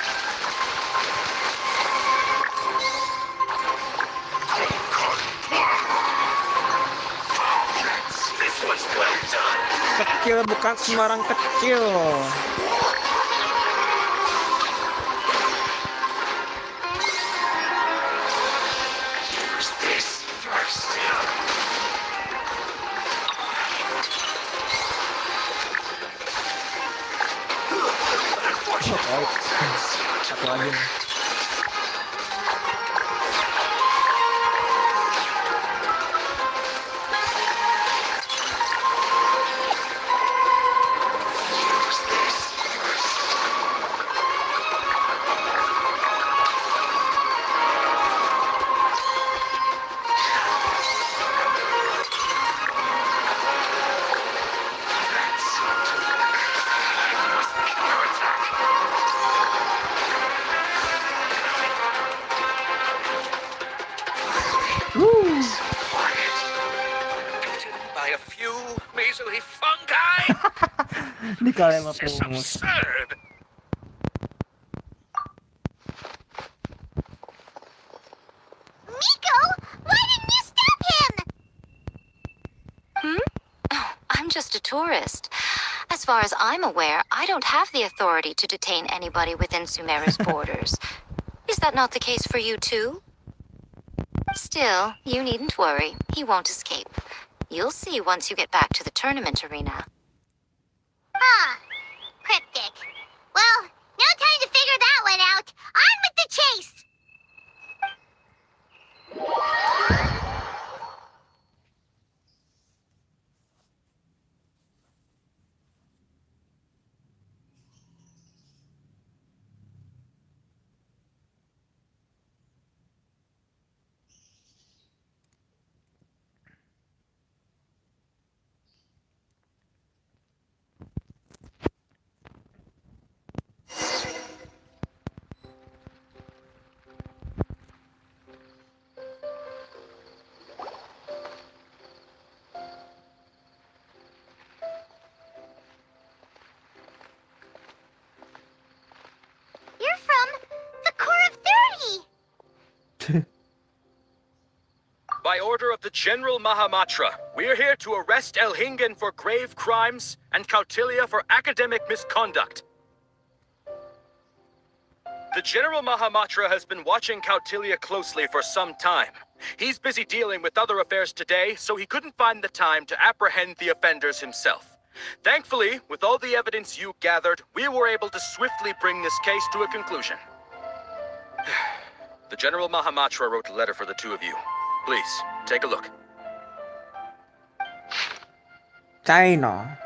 Speaker 6: This was well done.
Speaker 1: Kecil bukan sembarang kecil.
Speaker 6: Use this first.
Speaker 1: Satu lagi nih.
Speaker 6: By a few measly fungi?
Speaker 1: Ini kalian mau
Speaker 6: This is
Speaker 1: pungus.
Speaker 6: absurd.
Speaker 3: Miko, why didn't you stop him?
Speaker 4: Oh, I'm just a tourist. As far as I'm aware, I don't have the authority to detain anybody within Sumeru's borders. Is that not the case for you too? Still, you needn't worry. He won't escape. You'll see once you get back to the tournament arena.
Speaker 3: Cryptic. Well, no time to figure that one out. On with the chase! You're from the Core of 30!
Speaker 7: By order of the General Mahamatra, we're here to arrest Elhingen for grave crimes and Kautilya for academic misconduct. The General Mahamatra has been watching Kautilya closely for some time. He's busy dealing with other affairs today, so he couldn't find the time to apprehend the offenders himself. Thankfully, with all the evidence you gathered, we were able to swiftly bring this case to a conclusion. The General Mahamatra wrote a letter for the two of you. Please, take a look.
Speaker 1: China.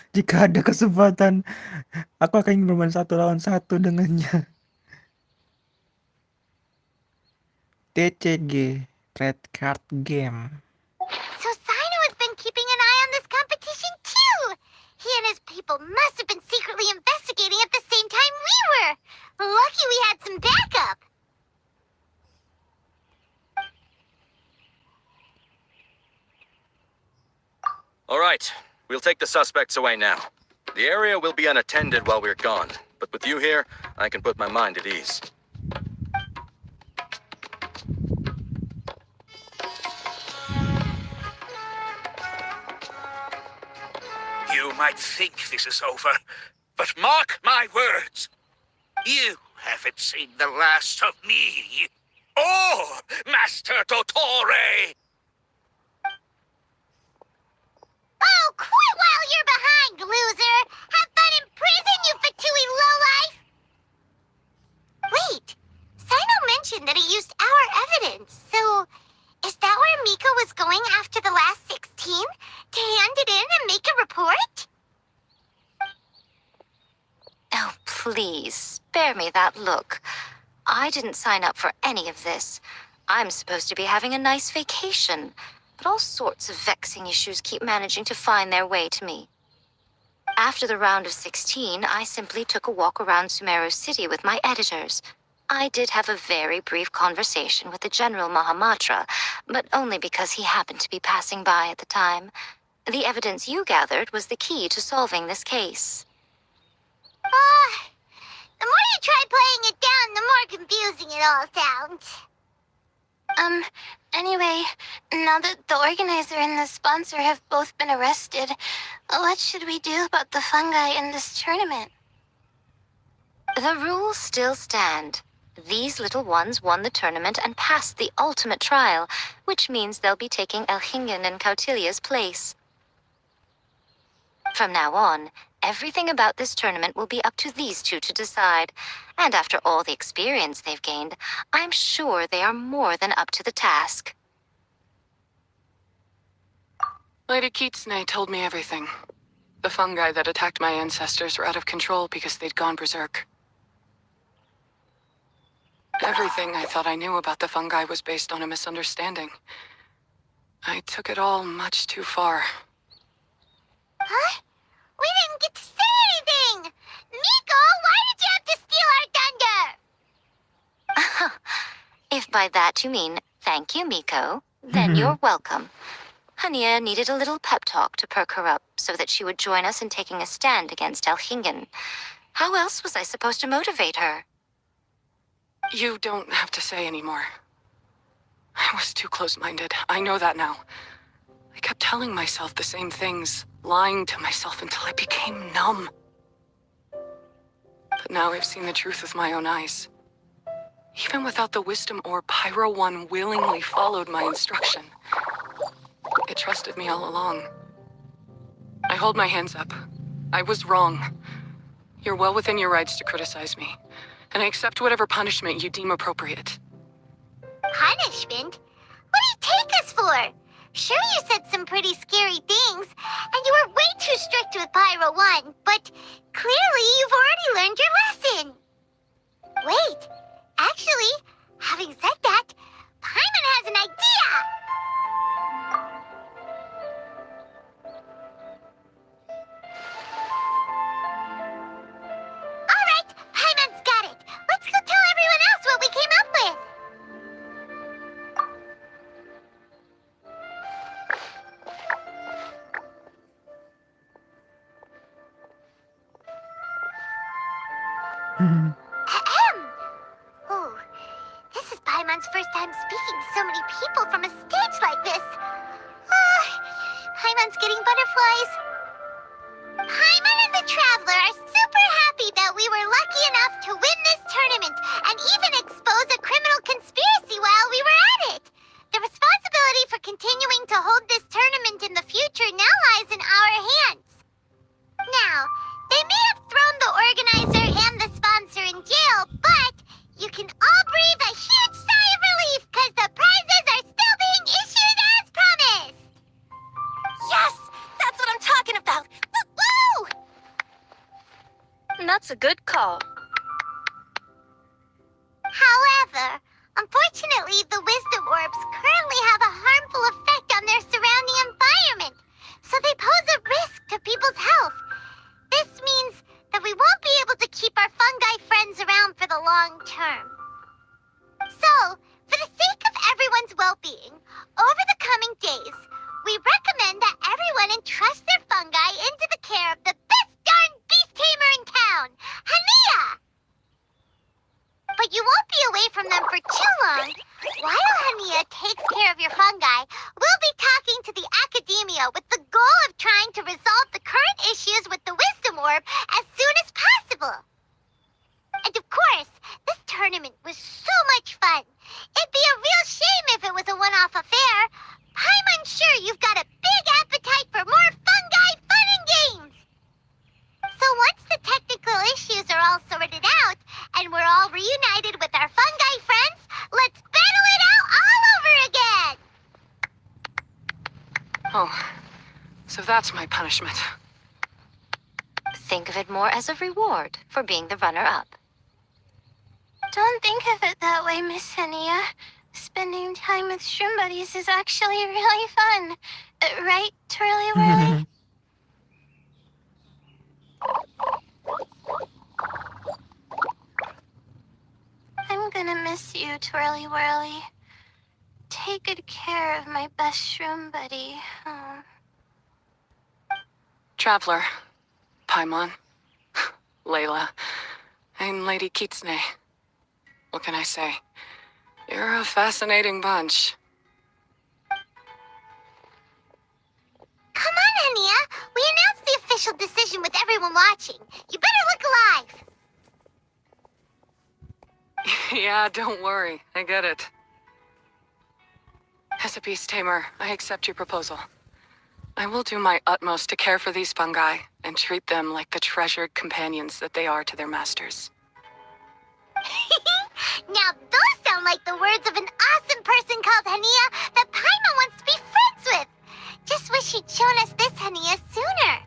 Speaker 1: Jika ada kesempatan, aku akan ingin bermain 1 lawan 1 dengannya. TCG, Trade Card Game.
Speaker 3: So Sino has been keeping an eye on this competition too. He and his people must have been secretly investigating at the same time we were. Lucky we had some backup.
Speaker 7: All right, we'll take the suspects away now. The area will be unattended while we're gone, but with you here, I can put my mind at ease.
Speaker 6: You might think this is over, but mark my words. You haven't seen the last of me. Or Master Dottore.
Speaker 3: Oh, quit while you're behind, loser! Have fun in prison, you fatui lowlife! Wait, Sino mentioned that he used our evidence, so is that where Miko was going after the last 16? To hand it in and make a report?
Speaker 4: Oh, please, spare me that look. I didn't sign up for any of this. I'm supposed to be having a nice vacation, but all sorts of vexing issues keep managing to find their way to me. After the round of 16, I simply took a walk around Sumeru City with my editors. I did have a very brief conversation with the General Mahamatra, but only because he happened to be passing by at the time. The evidence you gathered was the key to solving this case.
Speaker 3: The more you try playing it down, the more confusing it all sounds. Anyway, now that the organizer and the sponsor have both been arrested, what should we do about the fungi in this tournament?
Speaker 4: The rules still stand. These little ones won the tournament and passed the ultimate trial, which means they'll be taking Elhingen and Cautilia's place. From now on, everything about this tournament will be up to these two to decide. And after all the experience they've gained, I'm sure they are more than up to the task.
Speaker 5: Lady Kitsune told me everything. The fungi that attacked my ancestors were out of control because they'd gone berserk. Everything I thought I knew about the fungi was based on a misunderstanding. I took it all much too far.
Speaker 3: Huh? We didn't get to say anything! Miko, why did you have to steal our thunder?
Speaker 4: If by that you mean thank you, Miko, then you're welcome. Hania needed a little pep talk to perk her up so that she would join us in taking a stand against Elhingen. How else was I supposed to motivate her?
Speaker 5: You don't have to say anymore. I was too close-minded. I know that now. I kept telling myself the same things, lying to myself until I became numb. But now I've seen the truth with my own eyes. Even without the wisdom orb, Pyro One willingly followed my instruction. It trusted me all along. I hold my hands up. I was wrong. You're well within your rights to criticize me, and I accept whatever punishment you deem appropriate.
Speaker 3: Punishment? What do you take us for? Sure, you said some pretty scary things, and you were way too strict with Pyro One, but clearly you've already learned your lesson. Wait, actually, having said that, Paimon has an idea! Alright, Paimon's got it. Let's go tell everyone else what we came up with. Ahem. Ooh, this is Paimon's first time speaking to so many people from a stage like this. Paimon's getting butterflies. Paimon and the Traveler are super happy that we were lucky enough to win this tournament and even expose a criminal conspiracy while we were at it. The responsibility for continuing to hold this tournament in the future now lies in our hands. Now, they may have thrown the organizer and the sponsor in jail, but you can all breathe a huge sigh of relief because the prizes are still being issued as promised. Yes, that's what I'm talking about. However, unfortunately, the wisdom orbs currently have a harmful effect on their surrounding environment, so they pose a risk to people's health. This means that we won't be able to keep our fungi friends around for the long term. So, for the sake of everyone's well-being, over the coming days, we recommend that everyone entrust their fungi into the care of the best darn beast tamer in town, Hania! But you won't be away from them for too long. While Hania takes care of your fungi, we'll be talking to the academia with the goal of trying to resolve the current issues with the wisdom orb as soon as possible. And of course, this tournament was so much fun. It'd be a real shame if it was a one-off affair. I'm sure you've got a big appetite for more fungi fun and games. So once the technical issues are all sorted out, and we're all reunited with our fungi friends, let's battle it out all over again!
Speaker 5: Oh, so that's my punishment.
Speaker 4: Think of it more as a reward for being the runner-up.
Speaker 3: Don't think of it that way, Miss Hania. Spending time with shroom buddies is actually really fun. Right, Twirly Whirly? I'm gonna miss you, Twirly Whirly. Take good care of my best shroom buddy. Oh.
Speaker 5: Traveler, Paimon, Layla, and Lady Kitsune. What can I say? You're a fascinating bunch.
Speaker 3: Come on, Hania. We announced the official decision with everyone watching. You better look alive.
Speaker 5: Yeah, don't worry. I get it. As a beast tamer, I accept your proposal. I will do my utmost to care for these fungi and treat them like the treasured companions that they are to their masters.
Speaker 3: Now those sound like the words of an awesome person called Hania that Paimon wants to be friends with. Just wish she'd shown us this Hania sooner.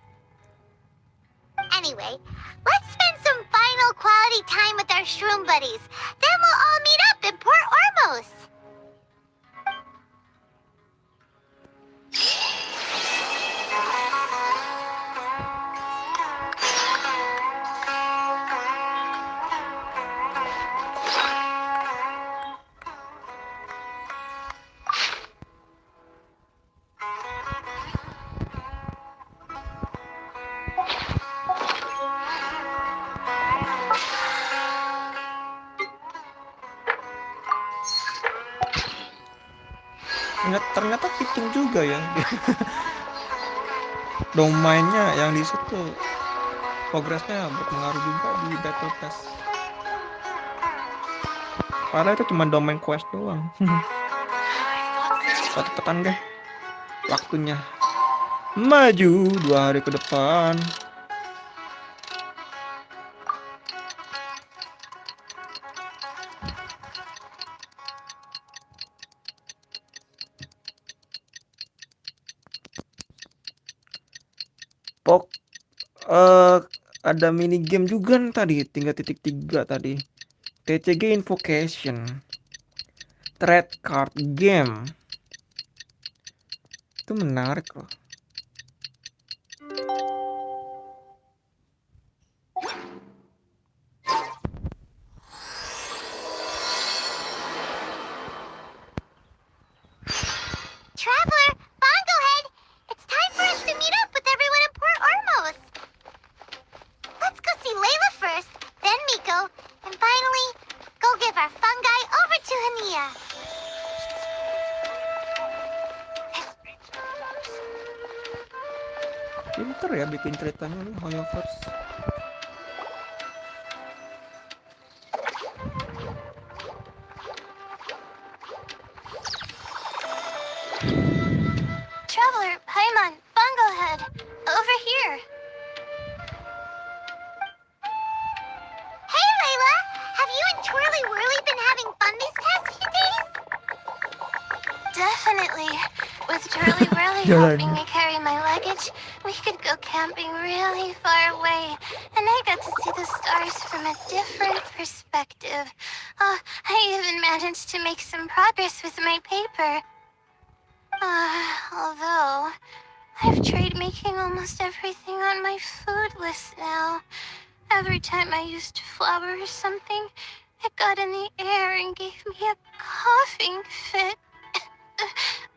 Speaker 3: Anyway, let's spend some final quality time with our shroom buddies. Then we'll all meet up in Port Ormos.
Speaker 1: Ternyata fitting juga ya. Domainnya yang di situ progresnya berpengaruh juga di battle pass. Padahal itu cuma domain quest doang. Cepetan deh, waktunya maju 2 hari ke depan. Ada mini game juga nih tadi 3.3 tadi. TCG Invocation, Thread Card Game. Itu menarik loh.
Speaker 3: Traveler, Bongohead, it's time for us to meet up with everyone in Port Ormos. Let's go see Layla first, then Miko, and finally, go give our fungi over to Hania.
Speaker 1: Pinter ya bikin ceritanya nih Hoyoverse.
Speaker 3: Traveler, Paimon, Bongohead, over here. Hey, Layla! Have you and Twirly Whirly been having fun these past few days? Definitely. With Twirly Whirly helping me carry my luggage, we could go camping really far away, and I got to see the stars from a different perspective. I even managed to make some progress with my paper. Although, I've tried making almost everything on my food list now. Every time I used flour or something, it got in the air and gave me a coughing fit.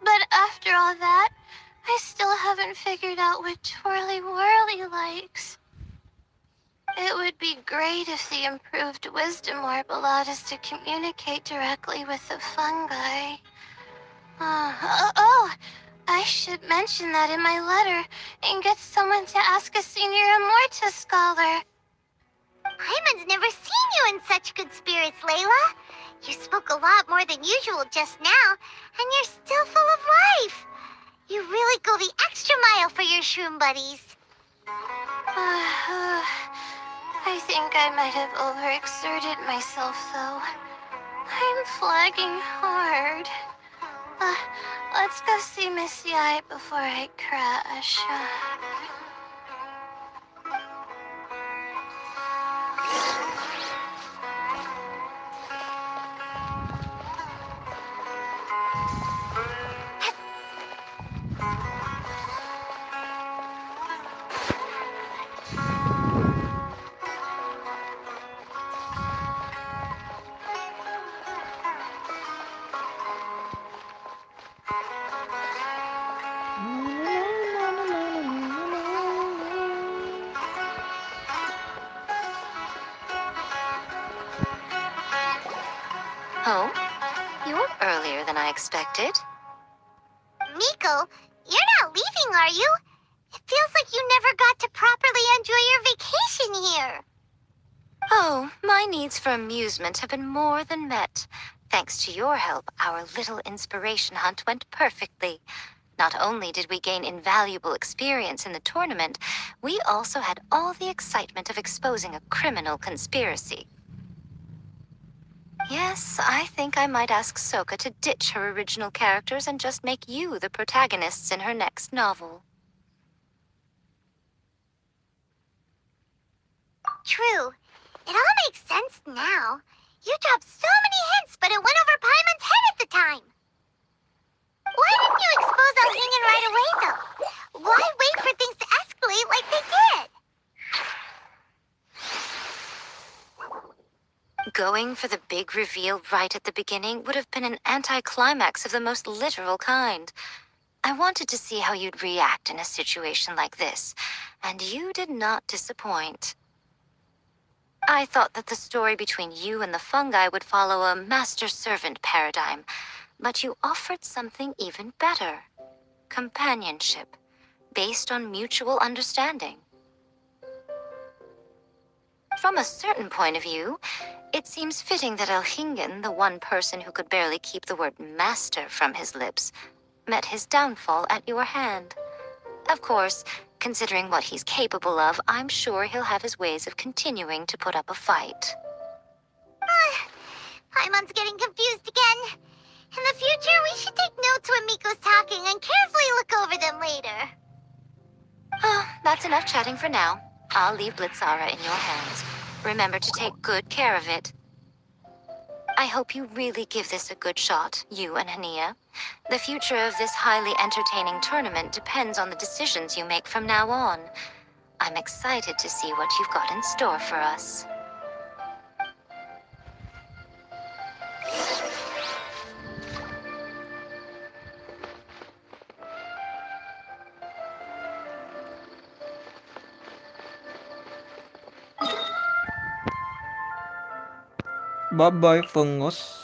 Speaker 3: But after all that, I still haven't figured out what Twirly Whirly likes. It would be great if the improved wisdom orb allowed us to communicate directly with the fungi. I should mention that in my letter and get someone to ask a senior Immorta scholar.
Speaker 8: Paimon's never seen you in such good spirits, Layla. You spoke a lot more than usual just now, and you're still full of life. You really go the extra mile for your shroom buddies.
Speaker 3: I think I might have overexerted myself, though. I'm flagging hard. Let's go see Missy Eye before I crash.
Speaker 4: Oh, you're earlier than I expected.
Speaker 8: Miko, you're not leaving, are you? It feels like you never got to properly enjoy your vacation here.
Speaker 4: Oh, my needs for amusement have been more than met. Thanks to your help, our little inspiration hunt went perfectly. Not only did we gain invaluable experience in the tournament, we also had all the excitement of exposing a criminal conspiracy. Yes, I think I might ask Soka to ditch her original characters and just make you the protagonists in her next novel.
Speaker 8: True. It all makes sense now. You dropped so many hints, but it went over Paimon's head at the time. Why didn't you expose Alhingen right away, though? Why wait for things to escalate like they did?
Speaker 4: Going for the big reveal right at the beginning would have been an anticlimax of the most literal kind. I wanted to see how you'd react in a situation like this, and you did not disappoint. I thought that the story between you and the fungi would follow a master-servant paradigm, but you offered something even better. Companionship, based on mutual understanding. From a certain point of view, it seems fitting that Alhingen, the one person who could barely keep the word master from his lips, met his downfall at your hand. Of course, considering what he's capable of, I'm sure he'll have his ways of continuing to put up a fight.
Speaker 8: Paimon's getting confused again. In the future, we should take notes when Miko's talking and carefully look over them later.
Speaker 4: Oh, that's enough chatting for now. I'll leave Blitzara in your hands. Remember to take good care of it. I hope you really give this a good shot, you and Hania. The future of this highly entertaining tournament depends on the decisions you make from now on. I'm excited to see what you've got in store for us.
Speaker 1: Bye-bye, Fungus.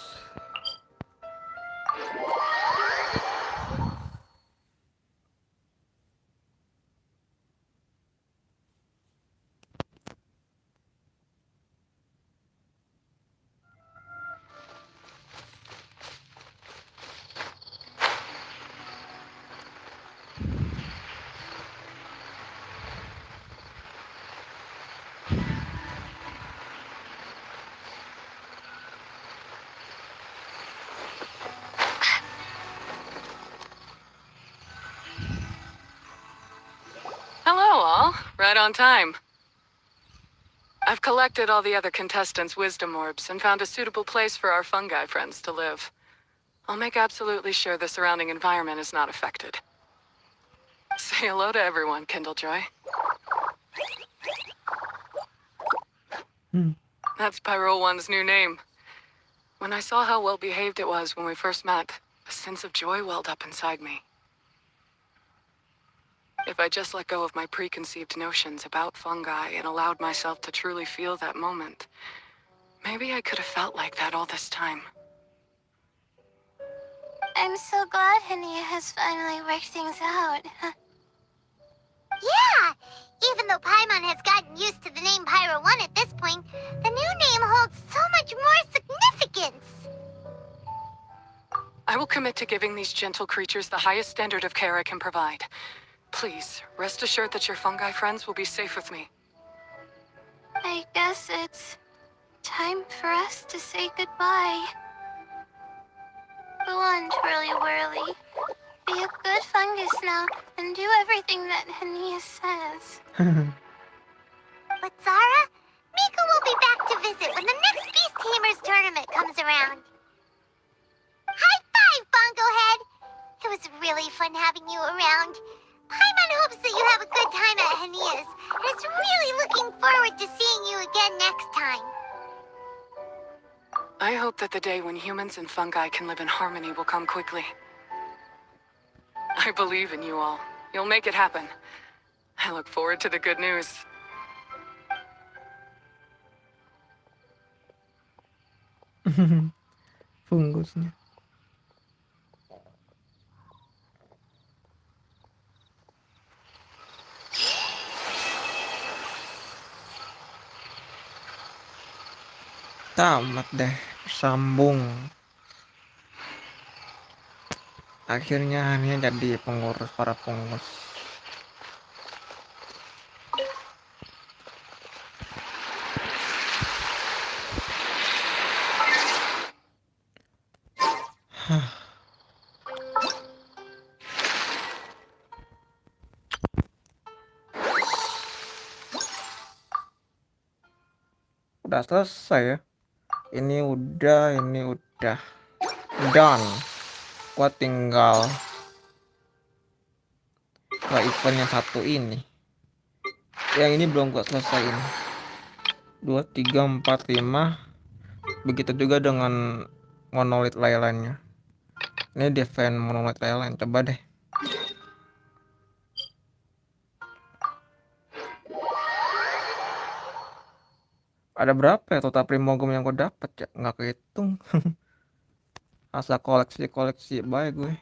Speaker 5: Hello, all. Right on time. I've collected all the other contestants' wisdom orbs and found a suitable place for our fungi friends to live. I'll make absolutely sure the surrounding environment is not affected. Say hello to everyone, Kindlejoy. That's Pyro One's new name. When I saw how well behaved it was when we first met, a sense of joy welled up inside me. If I just let go of my preconceived notions about fungi and allowed myself to truly feel that moment, maybe I could have felt like that all this time.
Speaker 8: I'm so glad Hania has finally worked things out. Yeah! Even though Paimon has gotten used to the name Pyro 1 at this point, the new name holds so much more significance!
Speaker 5: I will commit to giving these gentle creatures the highest standard of care I can provide. Please, rest assured that your fungi friends will be safe with me.
Speaker 8: I guess it's time for us to say goodbye. Go on, Twirly Whirly. Be a good fungus now, and do everything that Hania says. But Zara, Miko will be back to visit when the next Beast Tamers tournament comes around. High five, Bongo Head! It was really fun having you around. Paimon hopes that you have a good time at Hania's, and is really looking forward to seeing you again next time.
Speaker 5: I hope that the day when humans and fungi can live in harmony will come quickly. I believe in you all. You'll make it happen. I look forward to the good news.
Speaker 1: Fungusnya. Tamat deh, sambung. Akhirnya Hania jadi pengurus para fungus. Udah selesai ya. Ini udah done. Gua tinggal ke event yang satu ini. Yang ini belum gua selesaiin. 2, 3, 4, 5. Begitu juga dengan monolit lain-lainnya. Ini di event monolit lain-lain. Coba deh. Ada berapa ya total primogem yang gue dapet ya? Nggak kehitung. Asal koleksi baik gue.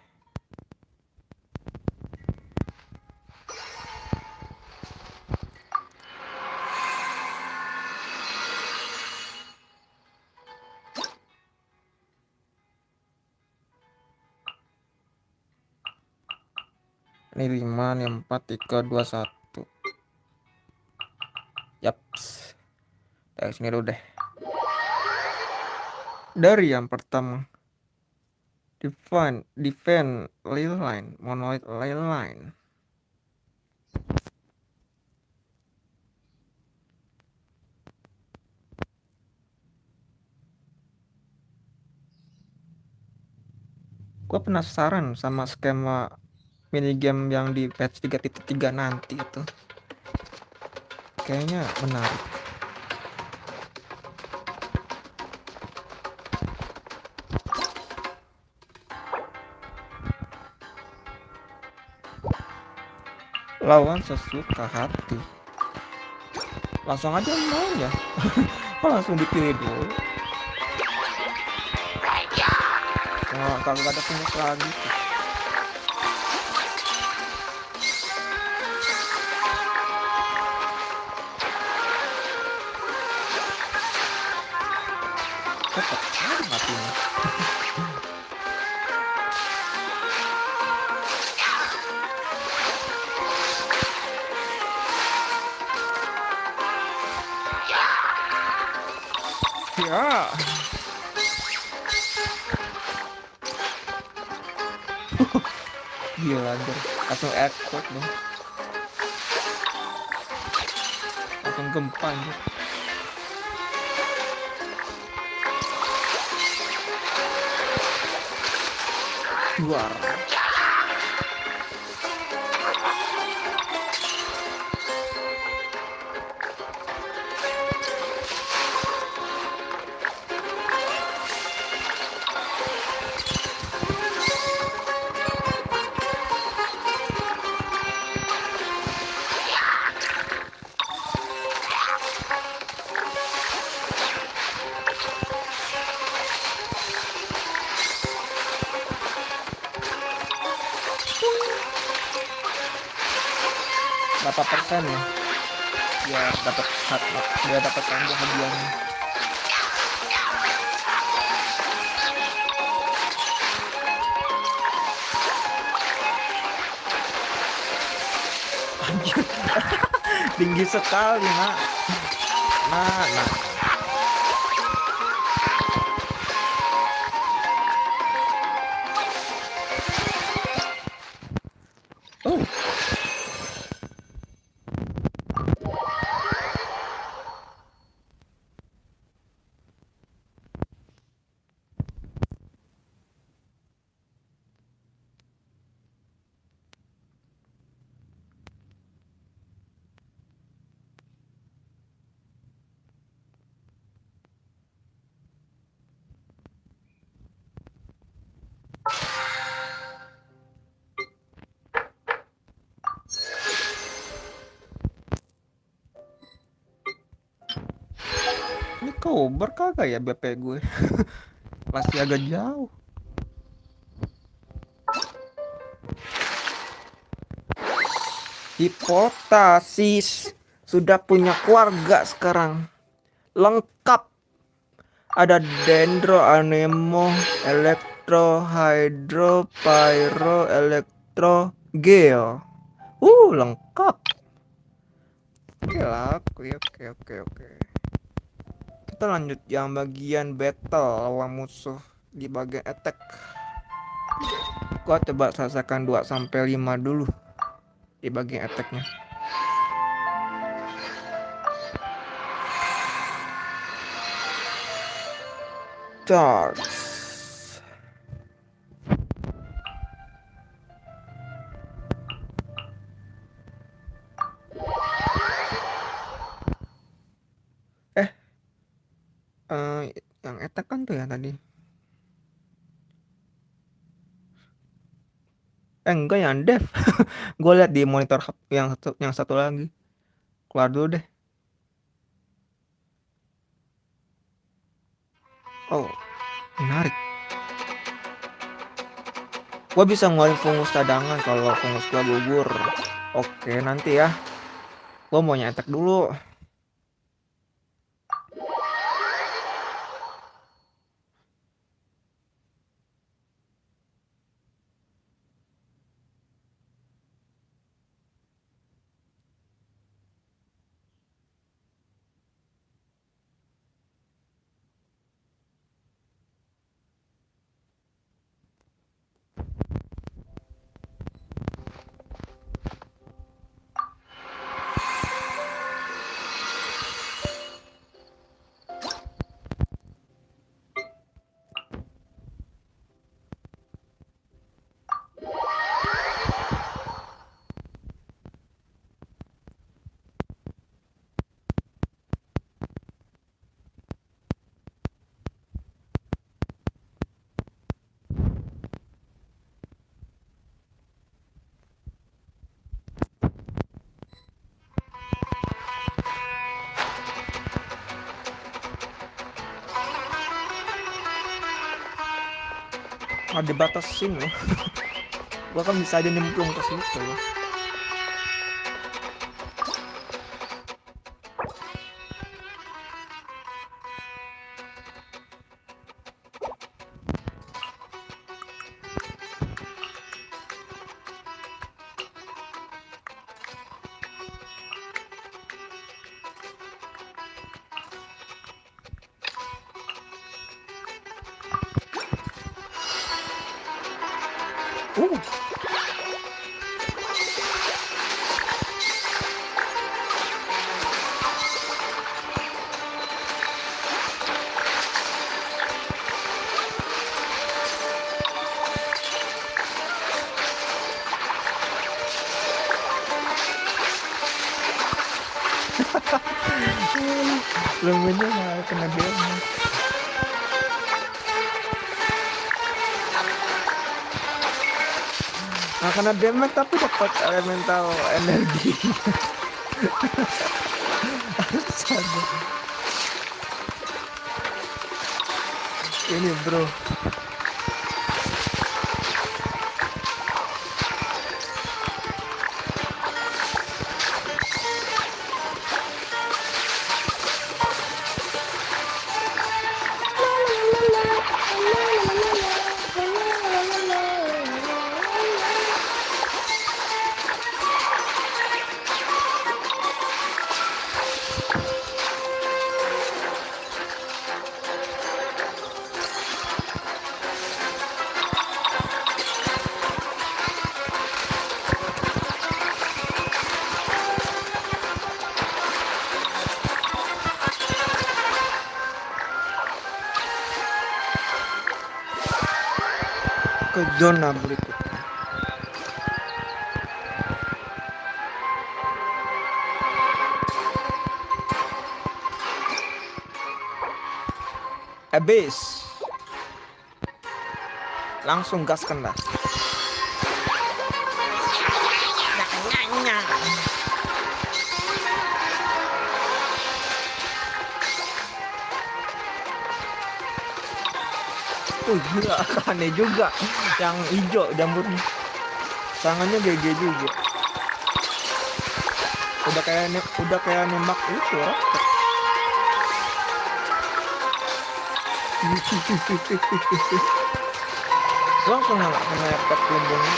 Speaker 1: Ini 5, ini 4, 3, 2, 1. Yaps. Dari sini dulu deh. Dari yang pertama. Defend ley line, monolith ley line. Gue penasaran sama skema minigame yang di patch 3.3 nanti itu. Kayaknya menarik. Lawan sesuka hati. Langsung aja main ya. Kok langsung dipilih dulu? Nah, kalau gak ada fungus lagi. Cepet aja matinya. Ya. Gila anjir. Langsung earthquake dong. Langsung gempa anjir. Duar. Berapa persen ya? Biar dapat tanda hadiahnya. Anjir. Tinggi sekali, Nak. Nah. Oh. Ini cover kagak ya BP gue? Masih agak jauh. Hipotesis sudah punya keluarga sekarang. Lengkap. Ada dendro, anemo, elektro, hydro, pyro, elektro, geo. Lengkap. Oke lah, oke. Kita lanjut yang bagian battle lawan musuh di bagian attack. Gua coba selesaikan 2-5 dulu di bagian attacknya. Charge. Yang attack kan tuh ya tadi. Enggak, yang dev. Gue lihat di monitor yang satu lagi. Keluar dulu deh. Oh, menarik. Gue bisa ngeluarin fungus cadangan kalau fungus gue gugur. Oke, nanti ya. Gue mau nyetek dulu. Dibatasin loh. Gua kan bisa aja nyemplung ke situ loh. Lemennya nggak kena damage. Nggak kena damage tapi dapat elemental energi. Astaga. Ini bro. Ke zona berikutnya. Habis. Langsung gaskan dah. Gila, aneh juga yang hijau jamurnya, tangannya GG juga, udah kayak nembak itu roket. Langsung kena efek lumbungnya.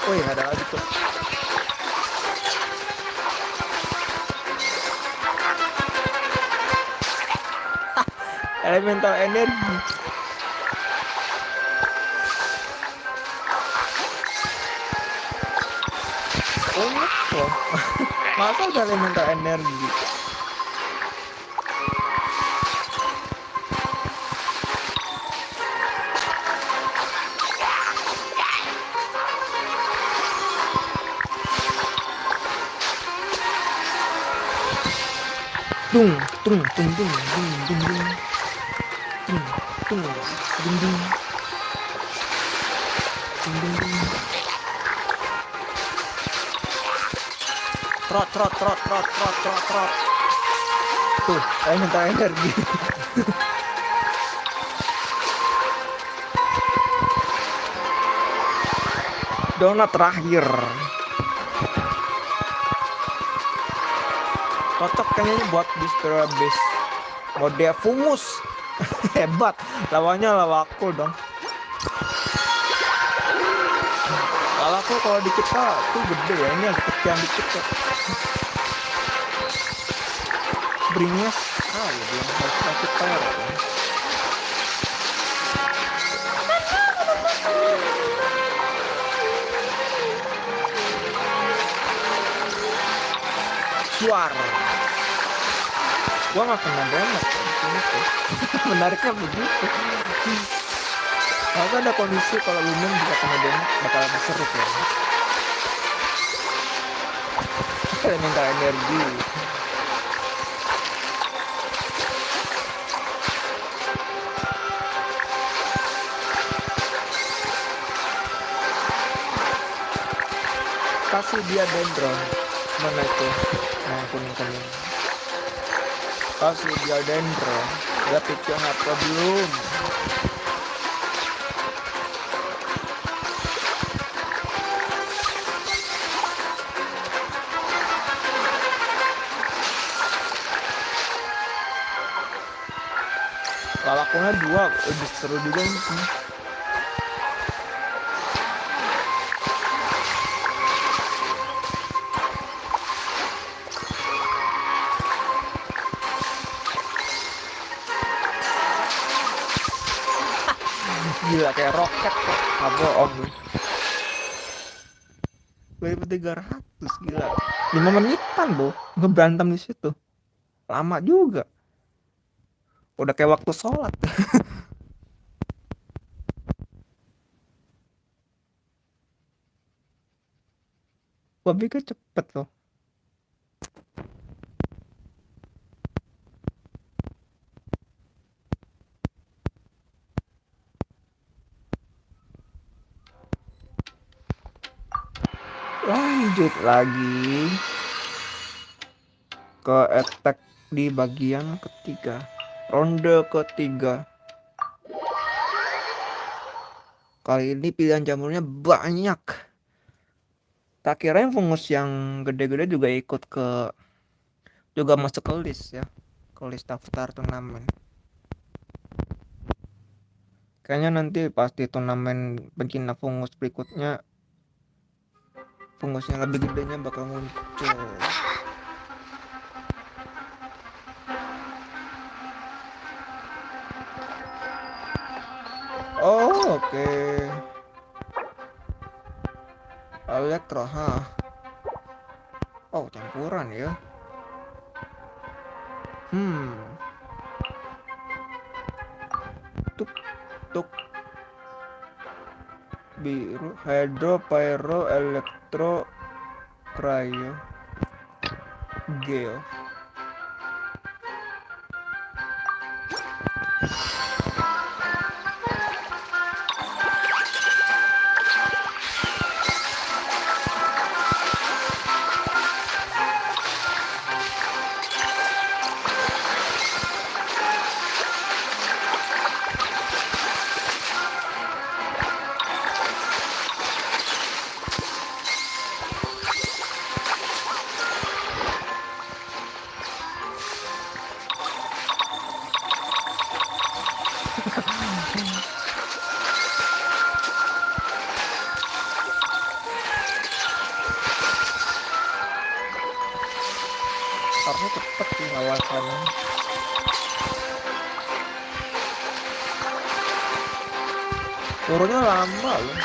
Speaker 1: Wih, ada lagi tuh. Elemental energi. Oh, masa udah elemental energi? Dung dung dung dung dung dung dung dung dung dung dung dung dung dung. Trot trot trot trot trot trot trot. Tuh, saya minta energi. Donat terakhir. Cocok kayaknya buat di spare base mode Fungus. Hebat, lawannya lawakul dong. Lawakul kalau di kita tuh gede ya, ini agak kecil dikit kok. Bringnya ya belum harus kasih power ya. Suara gua nggak kena damage gitu. Menariknya begitu. Kalau ada kondisi kalau lumen juga kena damage bakal seru ya. Saya minta energi. kasih dia dendron. Mana itu? Nah, kuning-kuning. Kasih dia dendron. Dia pikir apa belum? Lalakunnya 2, lebih seru juga nih. Gila kayak roket kok. Ah, bohong lu. 2300 gila. 5 menitan loh ngeberantem di situ. Lama juga. Udah kayak waktu sholat. Gua pikir cepet loh. Lanjut lagi ke attack di bagian ketiga, ronde ketiga. Kali ini pilihan jamurnya banyak. Tak kira yang fungus yang gede-gede juga ikut juga masuk ke list ya, ke list daftar turnamen. Kayaknya nanti pasti turnamen pencina fungus berikutnya fungusnya lebih gedenya bakal muncul. Oh, oke. Elektro, oh, campuran ya. Tuk tuk. Biru, hydro, pyro, elektro, cryo, geo. Harusnya cepet sih lawasannya. Turunnya lama loh.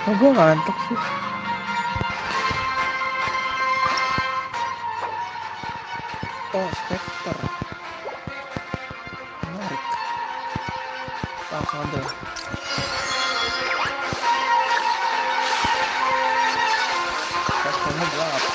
Speaker 1: Oh, gue ngantuk sih. Oh, Spectre. Menarik. Langsung ambil. Spectre-nya berapa?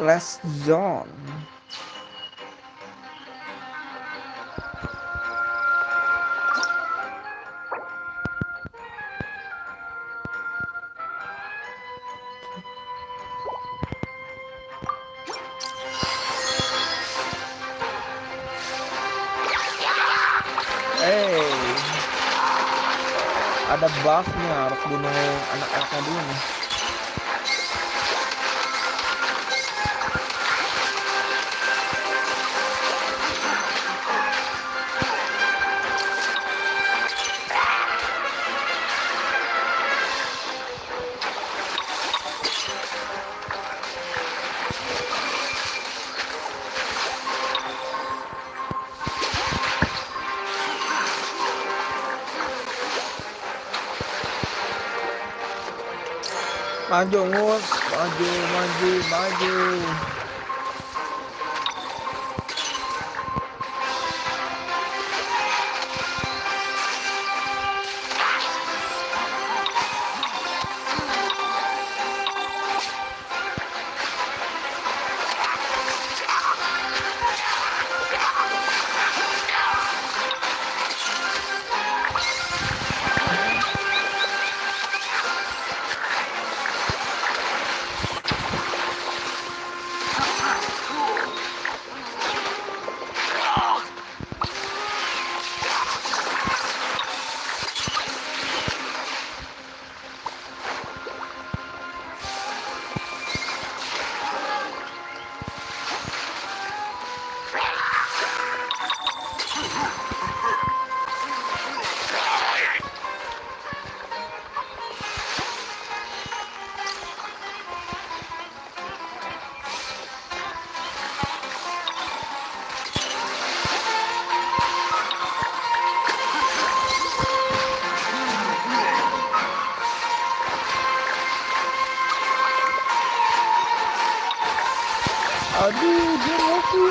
Speaker 1: Last zone. Ada buffnya, harus bunuh anak-anaknya dulu nih. Maju ngus, maju. Aduh, dia mati.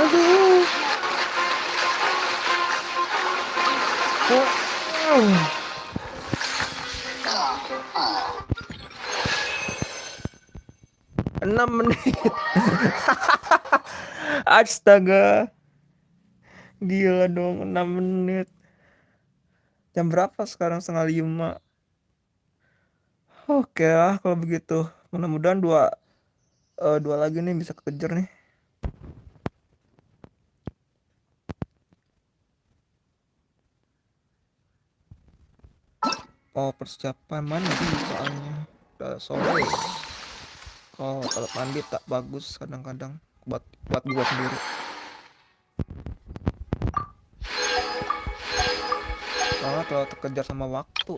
Speaker 1: Aduh. 6 menit. Astaga. Gila dong, 6 menit. Jam berapa sekarang? 4:30. Oke lah kalau begitu. Mudah-mudahan dua lagi nih bisa kekejar nih. Oh, persiapan mandi soalnya udah sore. Kalau mandi tak bagus kadang-kadang. buat gua sendiri. Soalnya kalau terkejar sama waktu,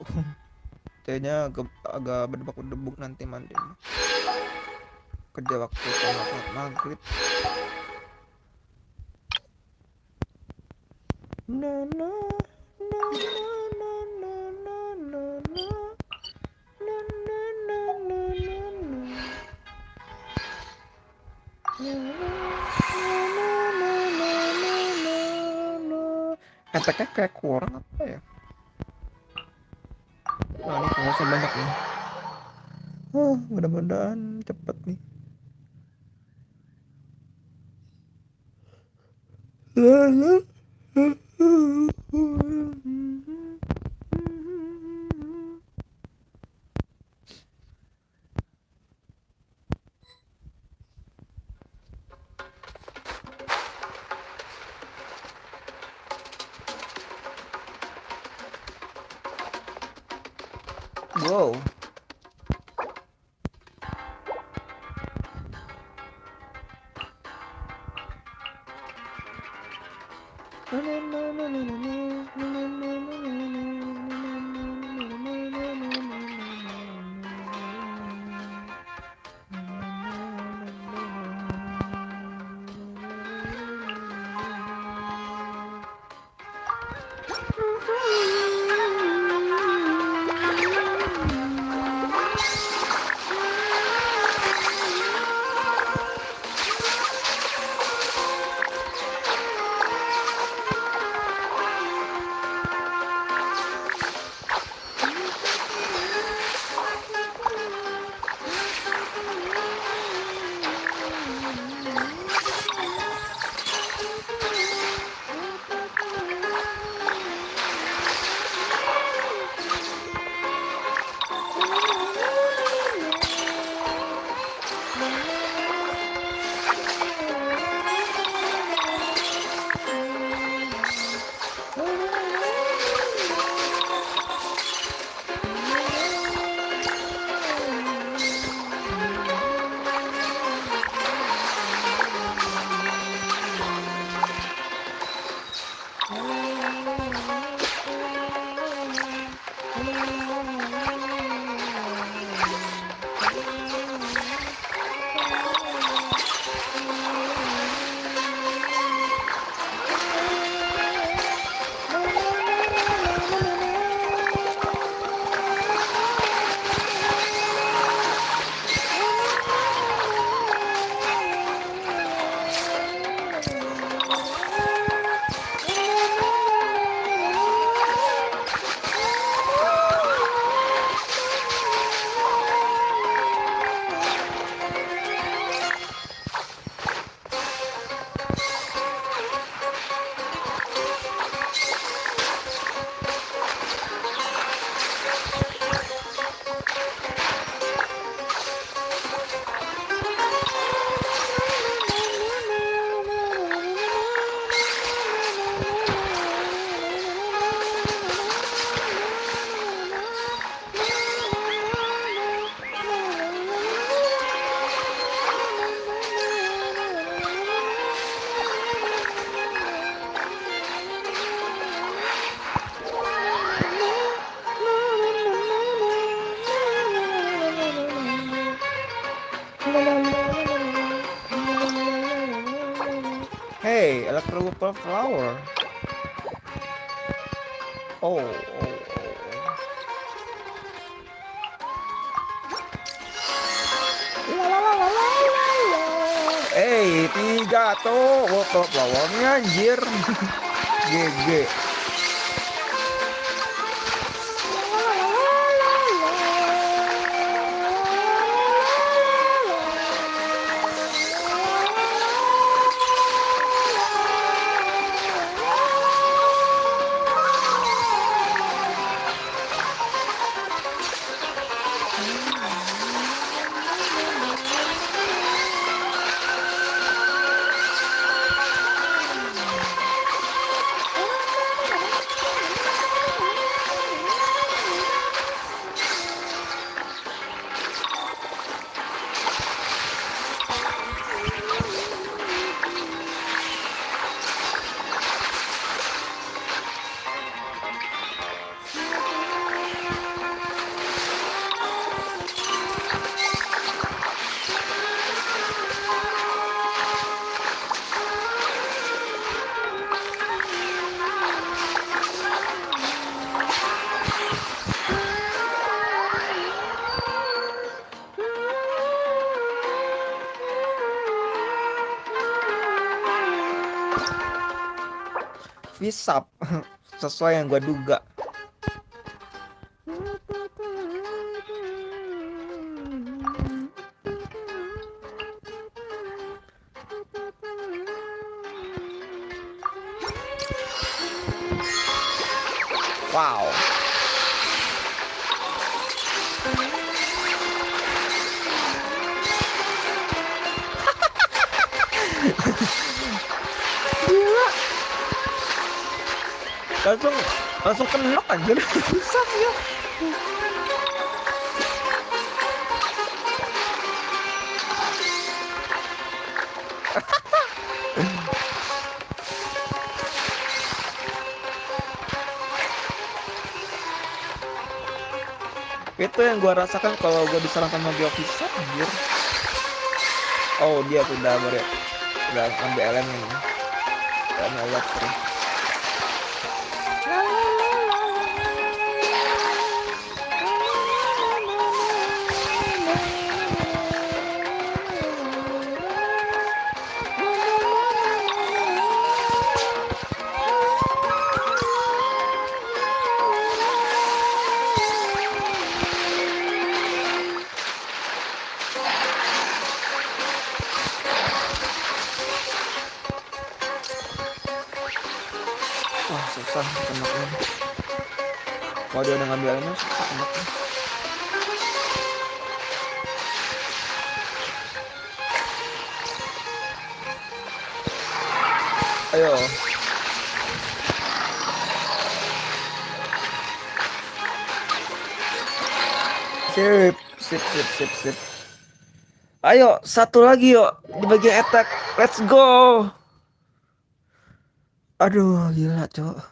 Speaker 1: kayaknya agak berdebak-berdebuk nanti mandinya. Kerja waktu sama sholat maghrib. Na na na na na na na na na na na na na. Efeknya kayak kurang apa ya? Nah ini fungsinya banyak nih. Mudah-mudahan cepet nih. Wow. Hey, electrical flower. Oh. Hey, 3 tuh. Wow, flowernya anjir. GG. Visap. Sesuai yang gua duga. Wow. Gila. Langsung kenok aja. Bisa ya. Itu yang gua rasakan kalau gua diserang sama Geofisa anjir. Oh, dia udah ambil elemen. Elemen elektrik. Wah, susah kenaknya. Kalau dia udah ngambil elemen susah kenaknya. Ayo. Sip. Ayo, satu lagi yuk di bagian attack. Let's go. Aduh, gila, Cok.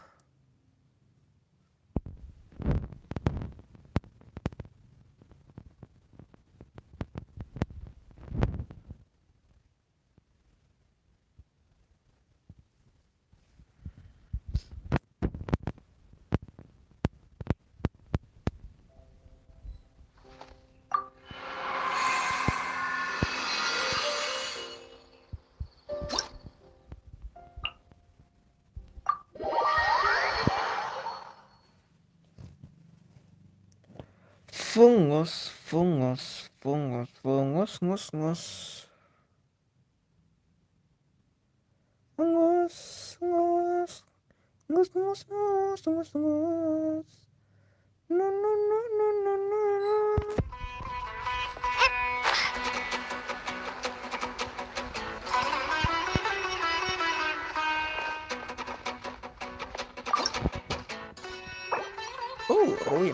Speaker 1: Fungus, ngus. Fungus, no. Oh, ruin.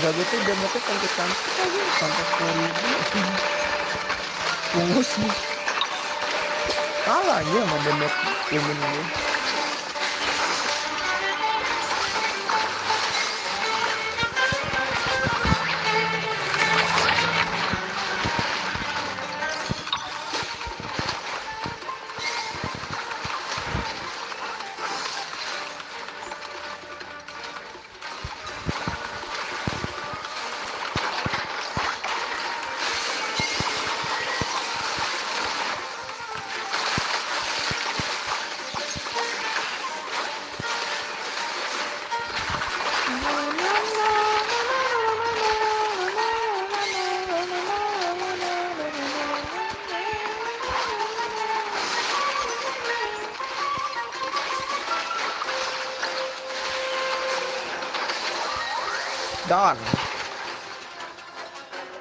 Speaker 1: Udah gitu damage-nya cantik-cantik aja sampai 10.000. Fungus nih. Kalah aja sama damage ilmin gue. Done.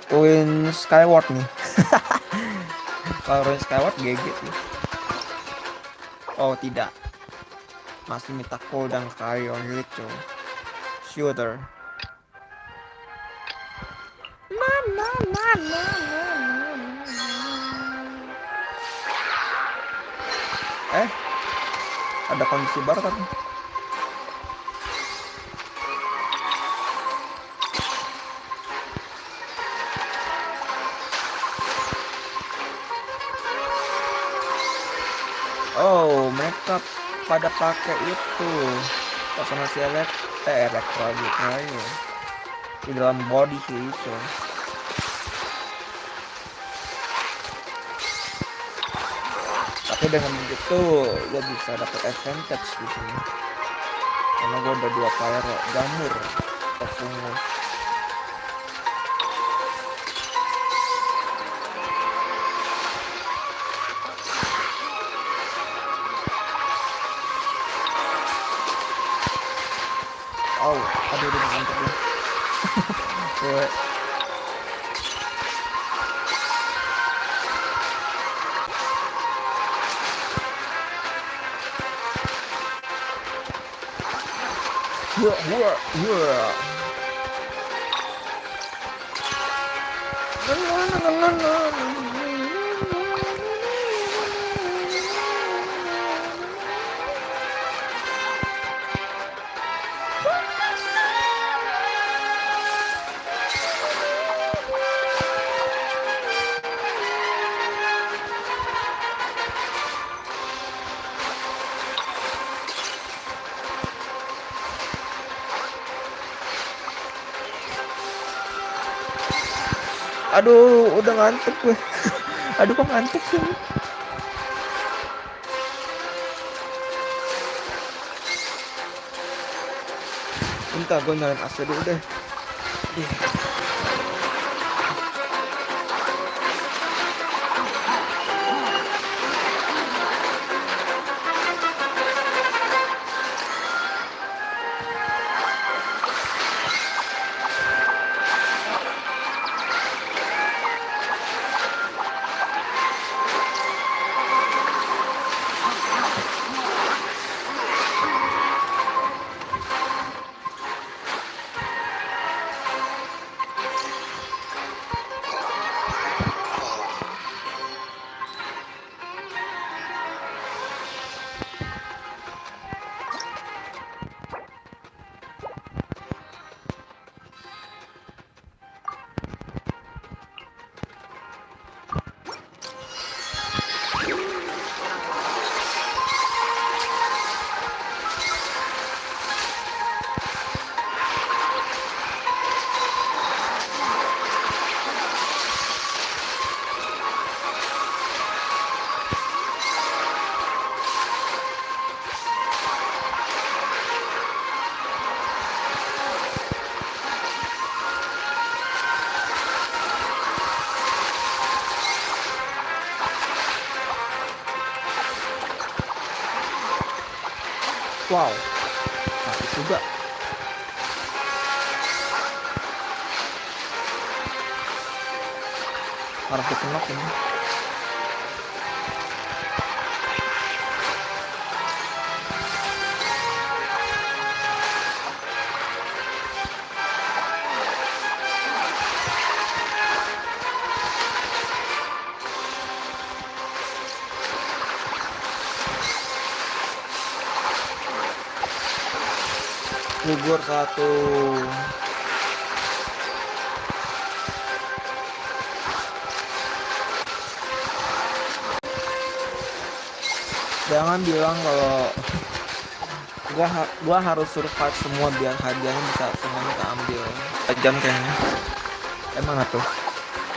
Speaker 1: Ruin Skyward nih. Kalau Ruin Skyward GG sih. Oh tidak. Masih minta cooldown sekali on gitu. Shooter. Ada kondisi baru kan? Oh, mereka pada pakai itu personal elektronik aja di dalam body sih itu. Tapi dengan begitu gue bisa dapat advantage di sini. Karena gue udah 2 pyro jamur atau fungus. Oh, aduh udah mantap ya. Cewek. Aduh, udah ngantuk gue. Aduh, kok ngantuk sih? Bentar, gue nyalain AC dulu deh. Wow, sakit juga. Harus dikenok ini. Gugur 1. Jangan bilang kalau gua harus survive semua biar hadiahnya bisa semuanya keambil. 2 jam kayaknya. Emang atuh.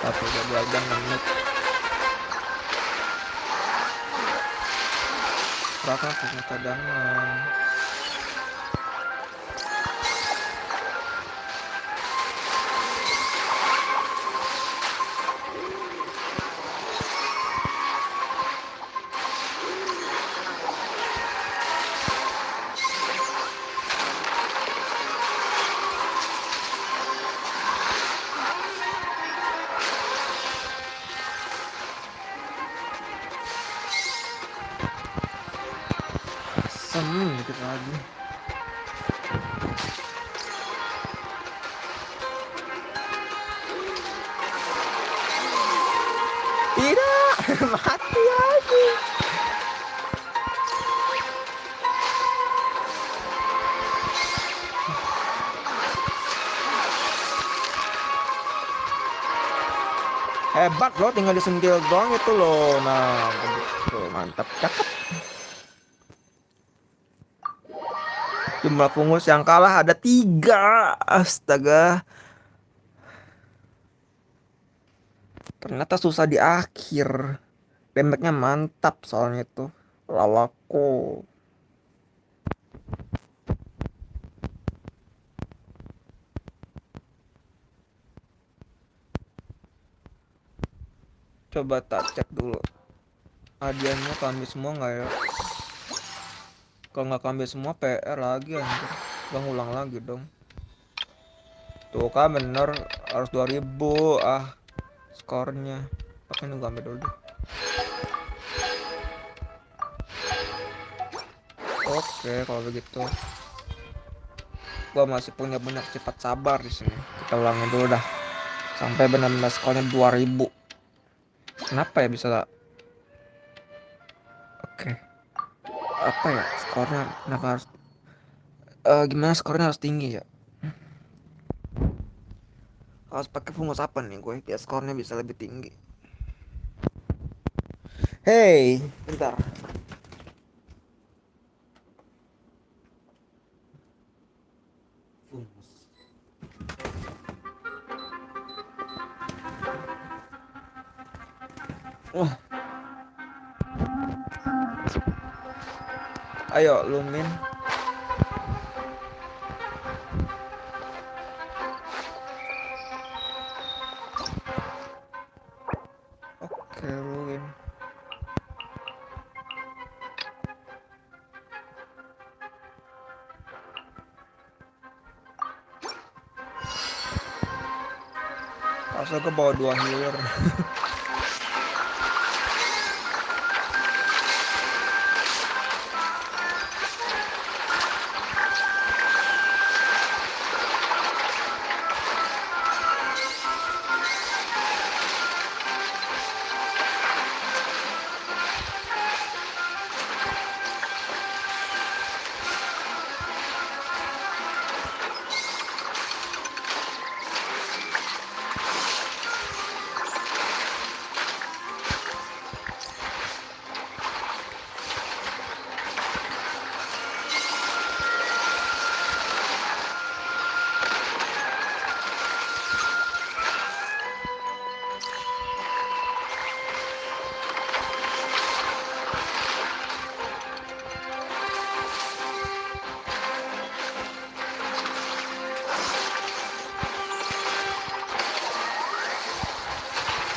Speaker 1: 2 jam 6 menit. Berapa punya cadangan? Dikit lagi. Tidak, mati lagi. Hebat loh, tinggal disentil doang itu loh. Nah, begitu, mantap, cakep. Jumlah fungus yang kalah ada 3. Astaga. Ternyata susah di akhir. Damage-nya mantap soalnya itu. Lawako. Coba tak cek dulu. Hadiahnya kami semua nggak ya? Kalau nggak kami semua PR lagi anjir. Gak ngulang lagi dong. Tuh kan bener harus 2000. Ah, skornya. Pakai nunggu ambil dulu deh. Oke, kalau begitu. Gua masih punya banyak sifat sabar di sini. Kita ulangin dulu dah. Sampai benar-benar skornya 2000. Kenapa ya bisa? Oke. Apa ya skornya? Kenapa harus gimana skornya harus tinggi ya? Harus pakai fungus apa nih gue biar skornya bisa lebih tinggi? Hey, bentar. Fungus. Wah. Ayo lumin. Oke, lumin. Masa gue bawa 2 healer.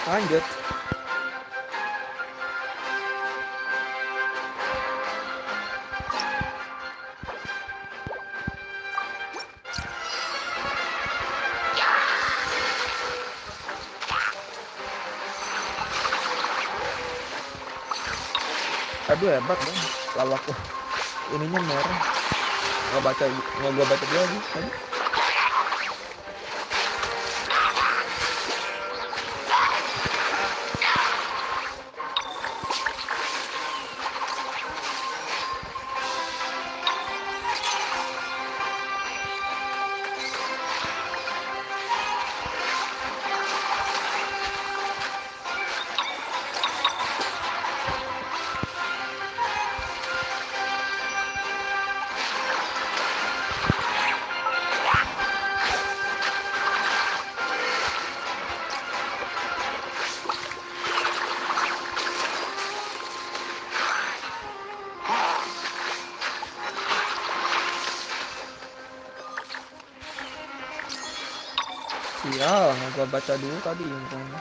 Speaker 1: Lanjut. Aduh hebat dong lawaku. Ininya merah. Nggak gua baca dia lagi tadi. Iya, mau gua baca dulu tadi infonya.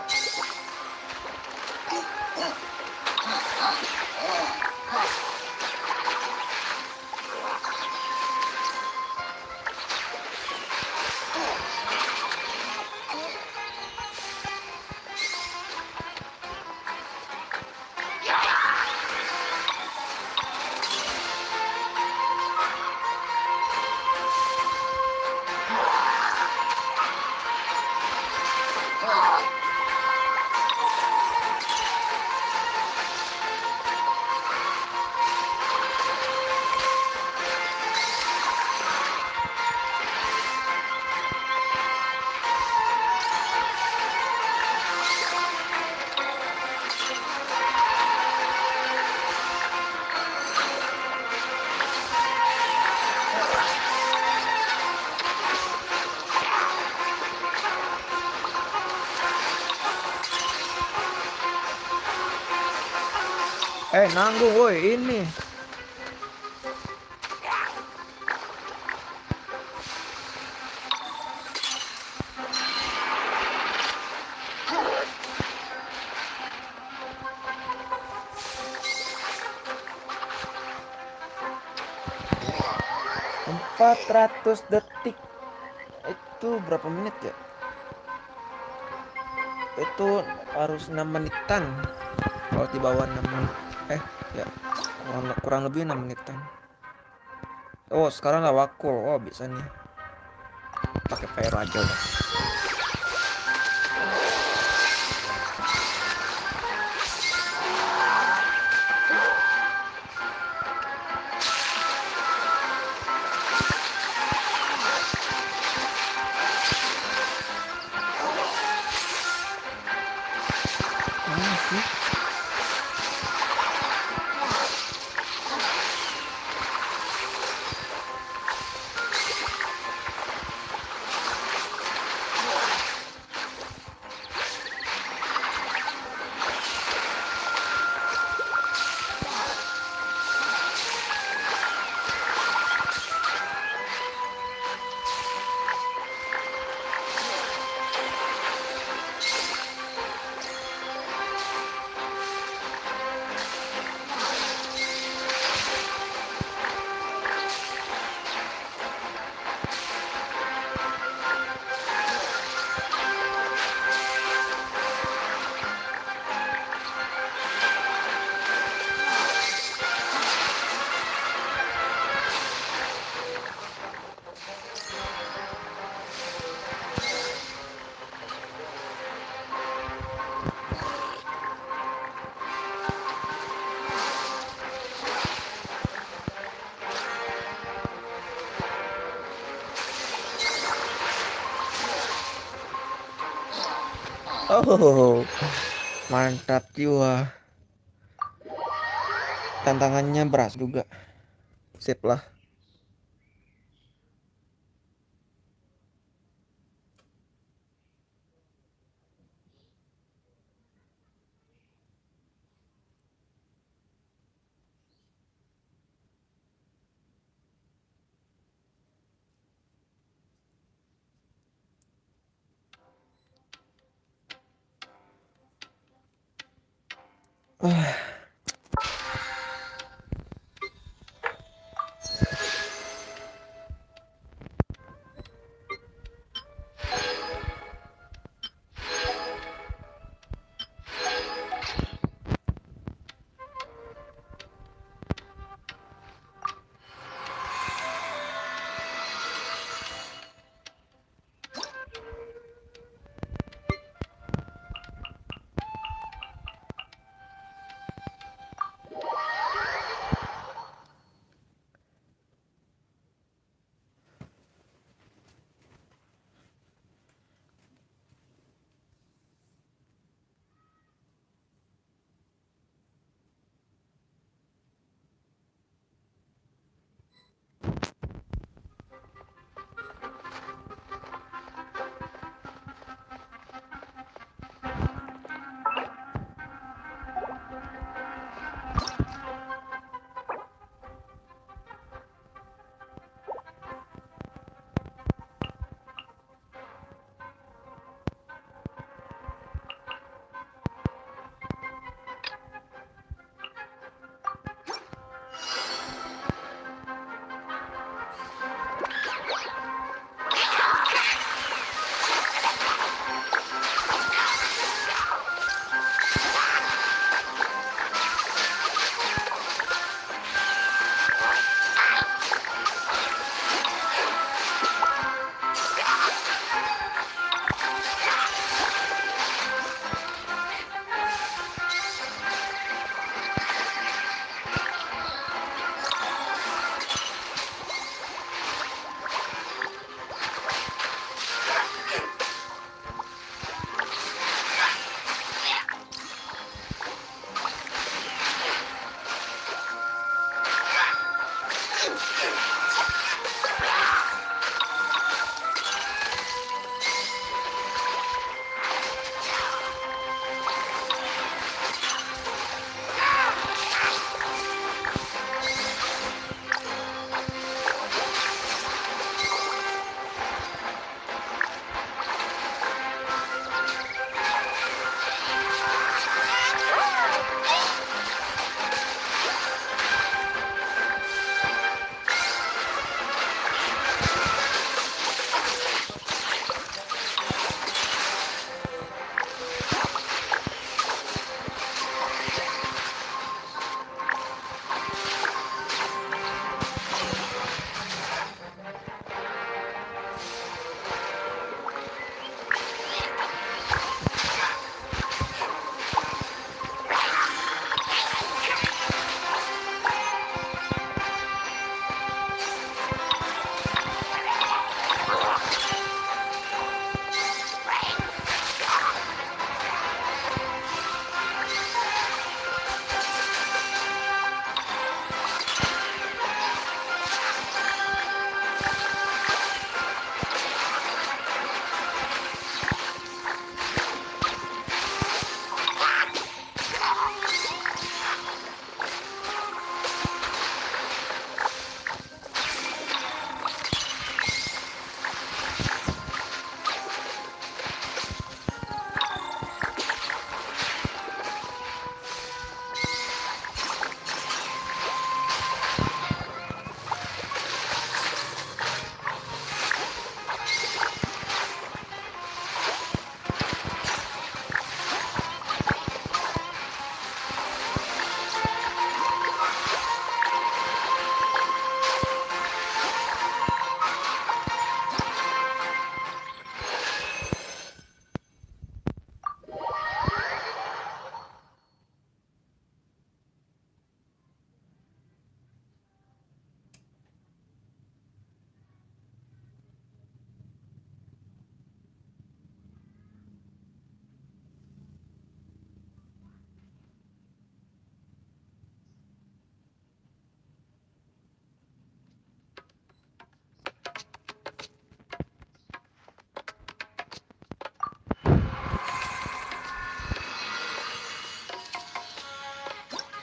Speaker 1: Nanggung woi ini. Empat 400 detik. Itu berapa menit ya? Itu harus 6 menitan. Kalau di bawah 6 menit. Ya. Kurang lebih 6 menitan. Oh, sekarang lawaku. Oh, bisa nih. Pakai pyro aja udah. Mana sih? Oh, mantap jiwa. Tantangannya berat juga. Sip lah.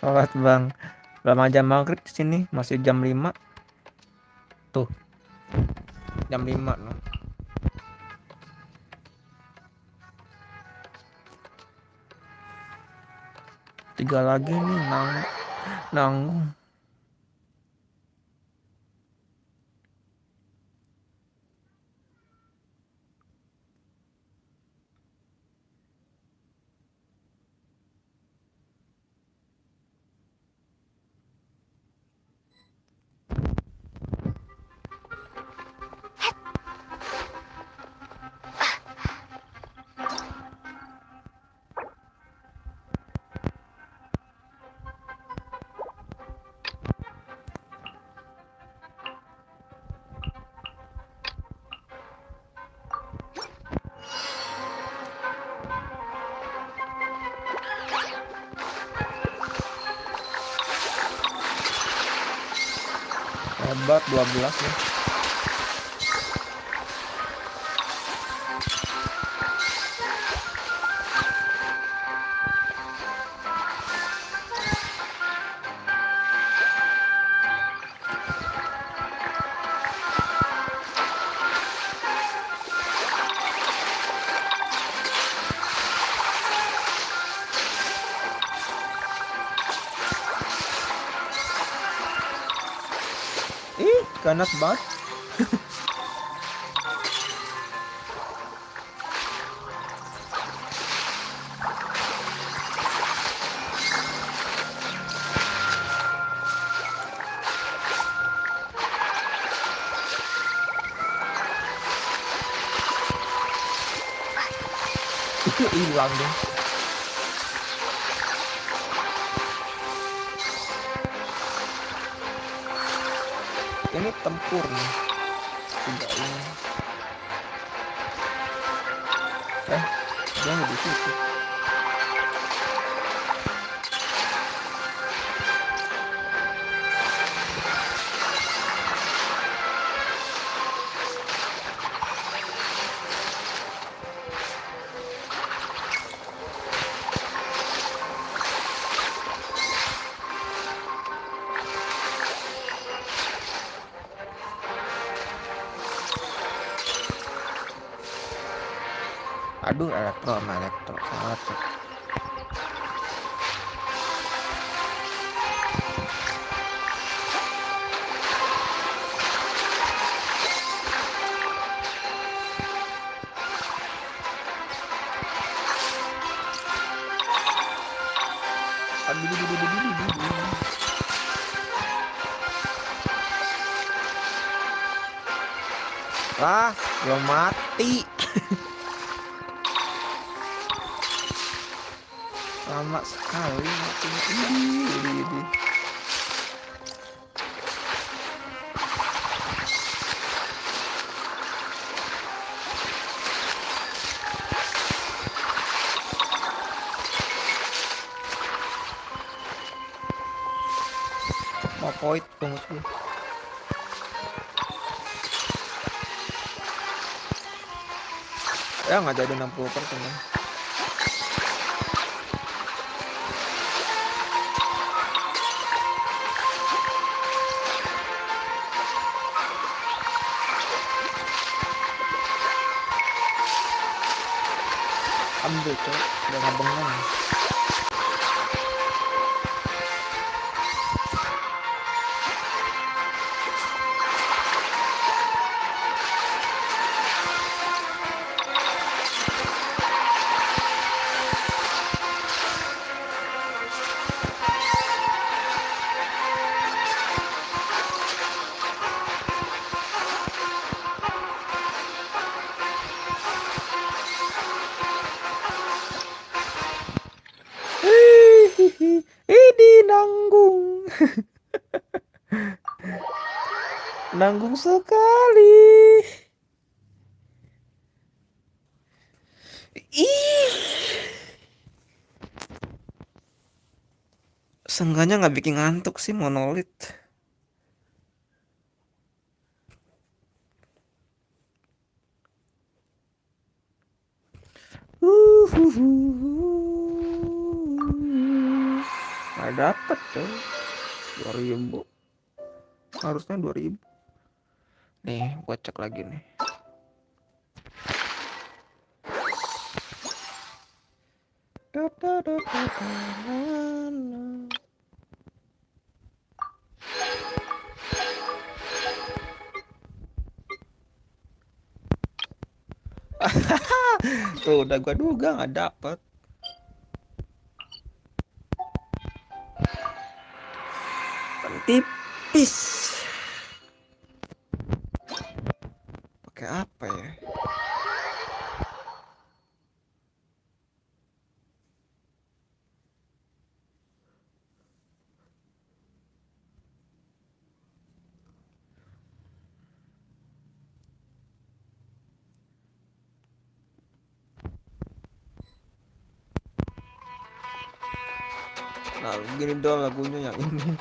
Speaker 1: Sholat bang. Belum jam maghrib di sini, masih jam 5. Tuh, jam 5 no. Tiga lagi nih nanggung. Hebat 12 ya. Ih, ganas banget. Hilang deh. Ini tempur nih. Tidak ini. Dia di situ. Aduh, elektro. Salah tuh. Lah, belum mati. Lama sekali matinya. Ini. Mau point tunggu dulu. Ya nggak jadi 60% kan. Ambil cok, udah nggak bengong. Ini nanggung. Nanggung sekali. Ih. Seenggaknya nggak bikin ngantuk sih monolit. Nggak dapet tuh 2000, harusnya 2000. Nih gua cek lagi nih. Tuh udah gua duga nggak dapet. Kan tipis. Pakai apa ya? Nah gini dong lagunya yang ini.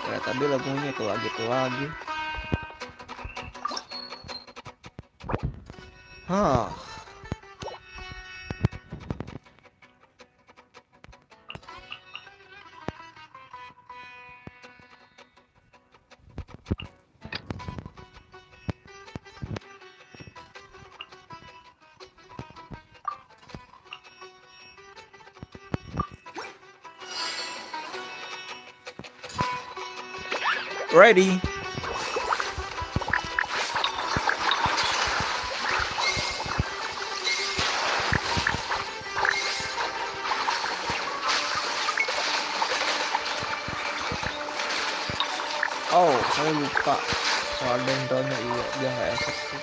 Speaker 1: Kayak tadi lagunya itu lagi. Hah. Ready. Oh, saya lupa soal dendronya, iya dia nggak efektif.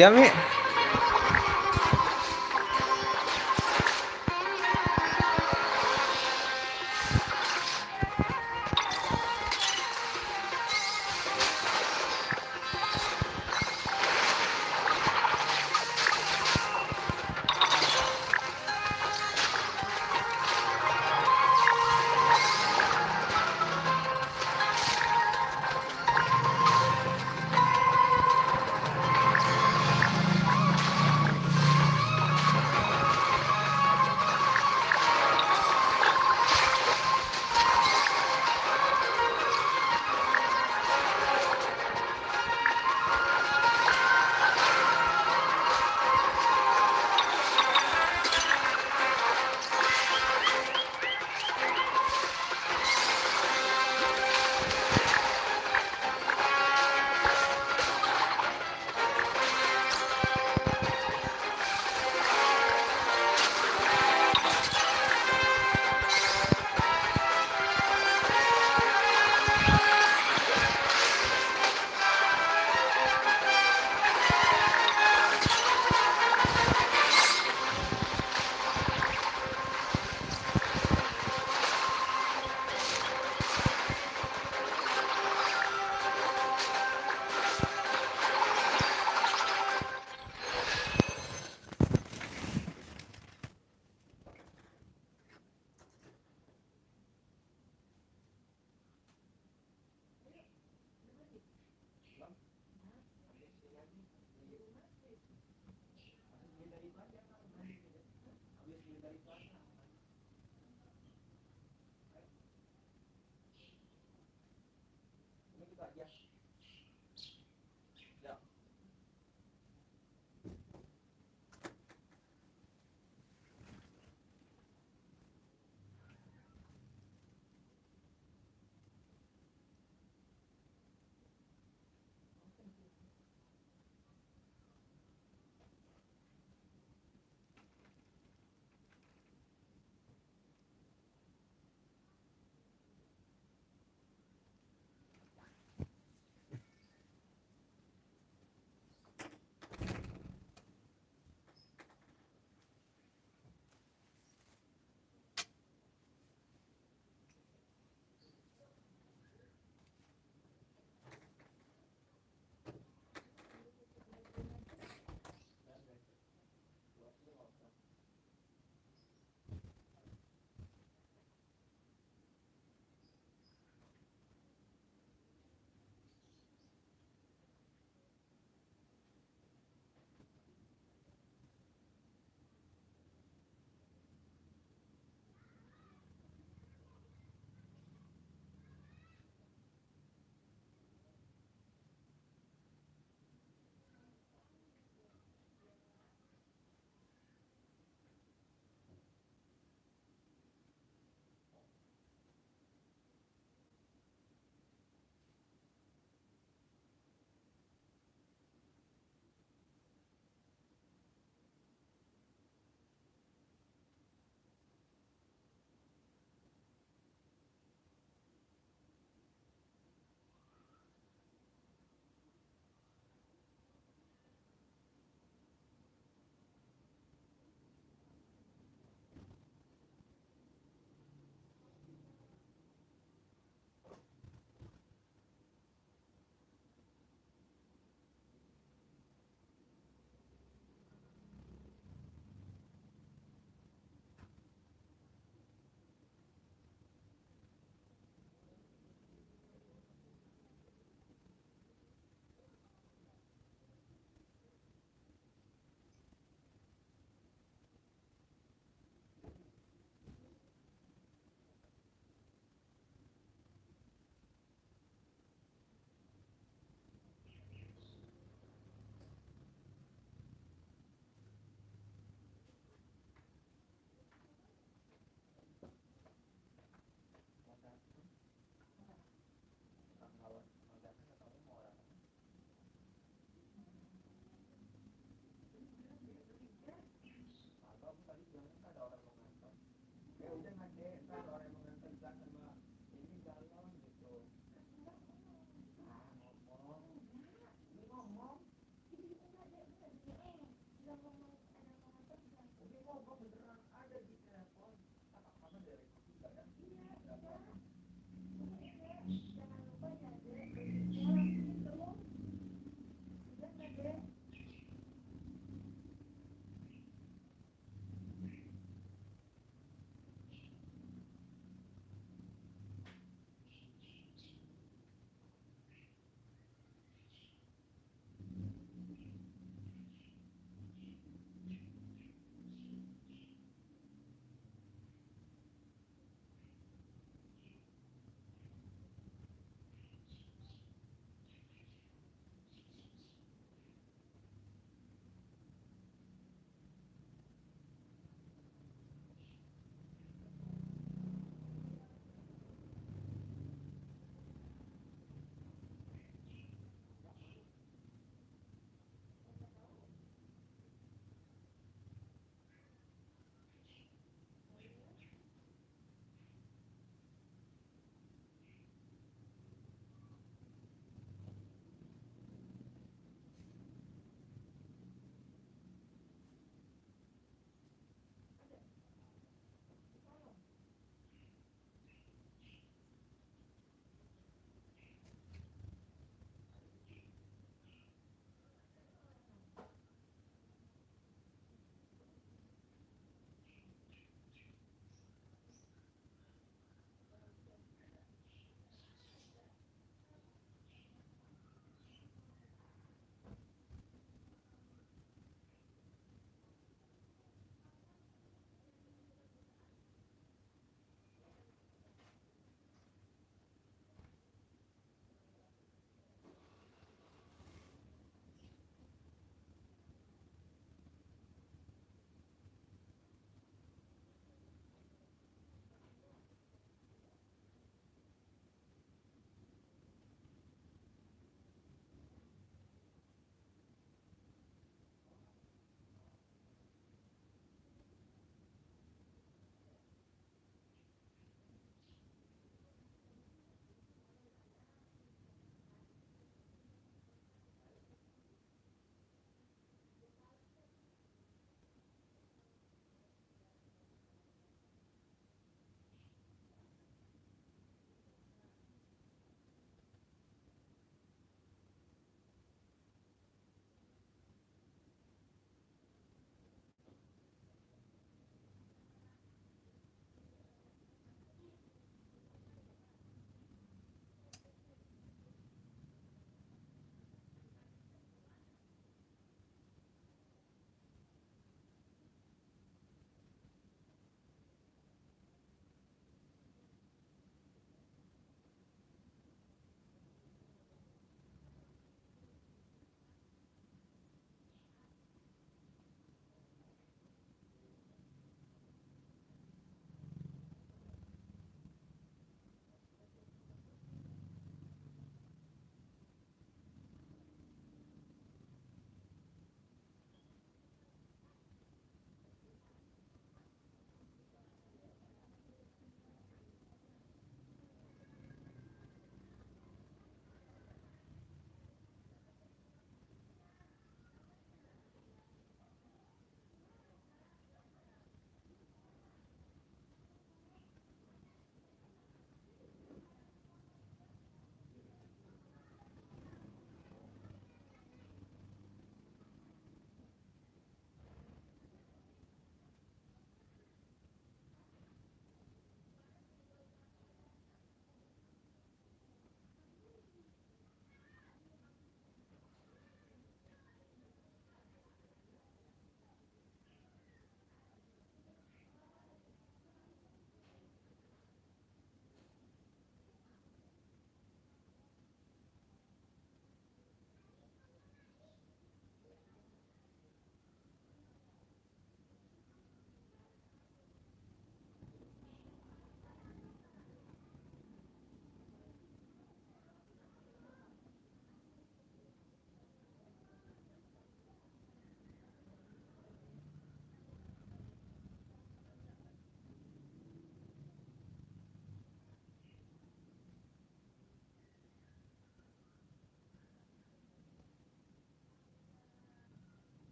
Speaker 1: Ya Mi.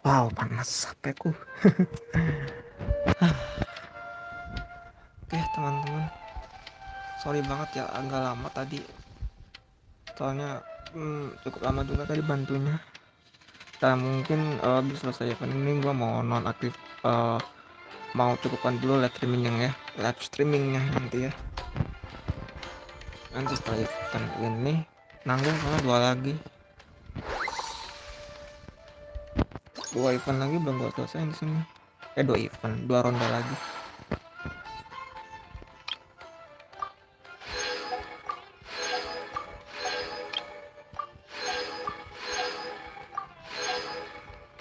Speaker 1: Wow, panas HP-ku. Oke, teman-teman. Sorry banget ya agak lama tadi. Soalnya cukup lama juga tadi bantunya. Dan mungkin bisa selesaikan ini gua mau nonaktif, mau cukupkan dulu live streamingnya nanti ya. Nanti setelah event ini nanggung karena dua event lagi belum gua selesai di sini. 2 event, 2 ronde lagi.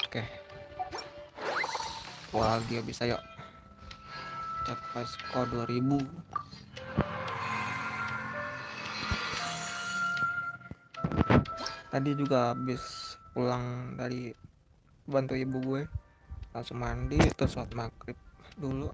Speaker 1: Oke, lagi ya bisa yuk capai skor 2000. Tadi juga habis pulang dari bantu ibu gue, langsung mandi terus sholat maghrib dulu.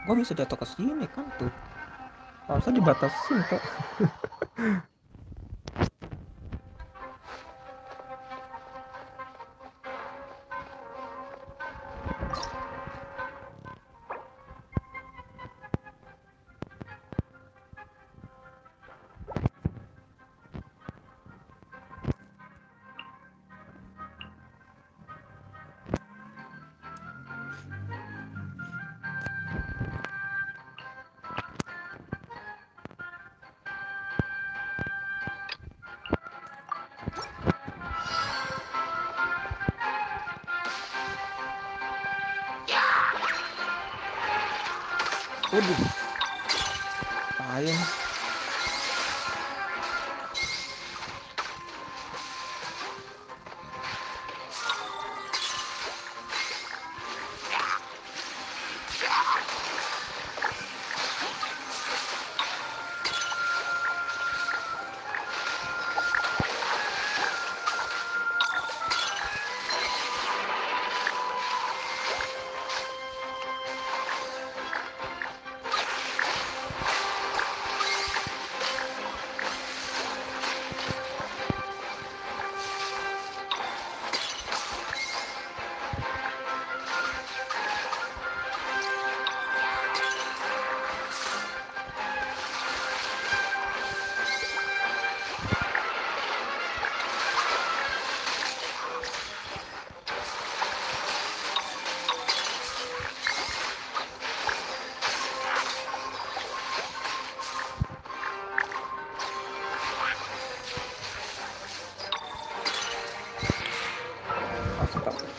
Speaker 1: Gua bisa jatuh ke sini kan tuh. Harusnya dibatasin tuh. Waduh, apain?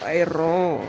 Speaker 1: Pyro.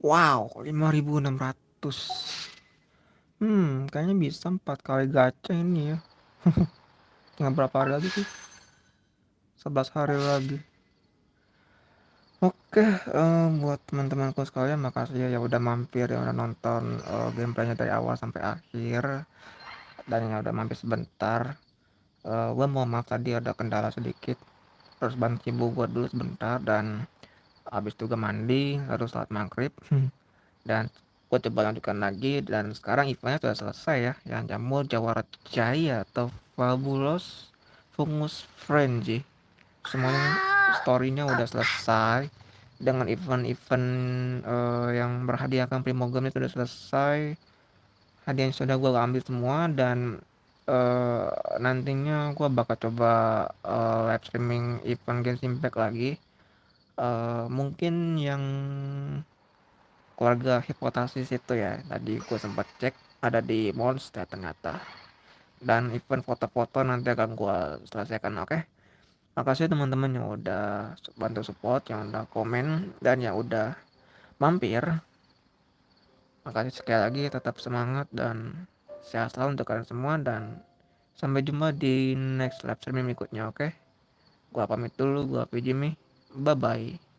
Speaker 1: Wow, 5.600. Kayaknya bisa 4 kali gacha ini ya. Tinggal berapa hari lagi sih? 11 hari lagi. Oke, buat teman-temanku sekalian, makasih ya yang udah mampir, yang udah nonton gameplaynya dari awal sampai akhir, dan yang udah mampir sebentar. Gue mau maaf tadi ada kendala sedikit, terus bantu ibu gue dulu sebentar, dan habis itu gue mandi, lalu salat maghrib, dan gue coba lanjutkan lagi, dan sekarang eventnya sudah selesai ya, yang jamur jawara jaya atau fabulous Fungus Frenzy. Semuanya storynya udah selesai, dengan event-event yang berhadiahkan primogem itu udah selesai, hadiah yang sudah gue ambil semua, dan eh, nantinya gue bakal coba live streaming event Genshin Impact lagi. Mungkin yang keluarga hipotesis itu ya, tadi gue sempat cek ada di monster ternyata, dan event foto-foto nanti akan gue selesaikan. Oke, makasih teman-teman yang udah bantu support, yang udah komen, dan yang udah mampir. Makasih sekali lagi, tetap semangat dan sehat selalu untuk kalian semua, dan sampai jumpa di next live streaming berikutnya. Oke, gua pamit dulu, gua PJMI, bye bye.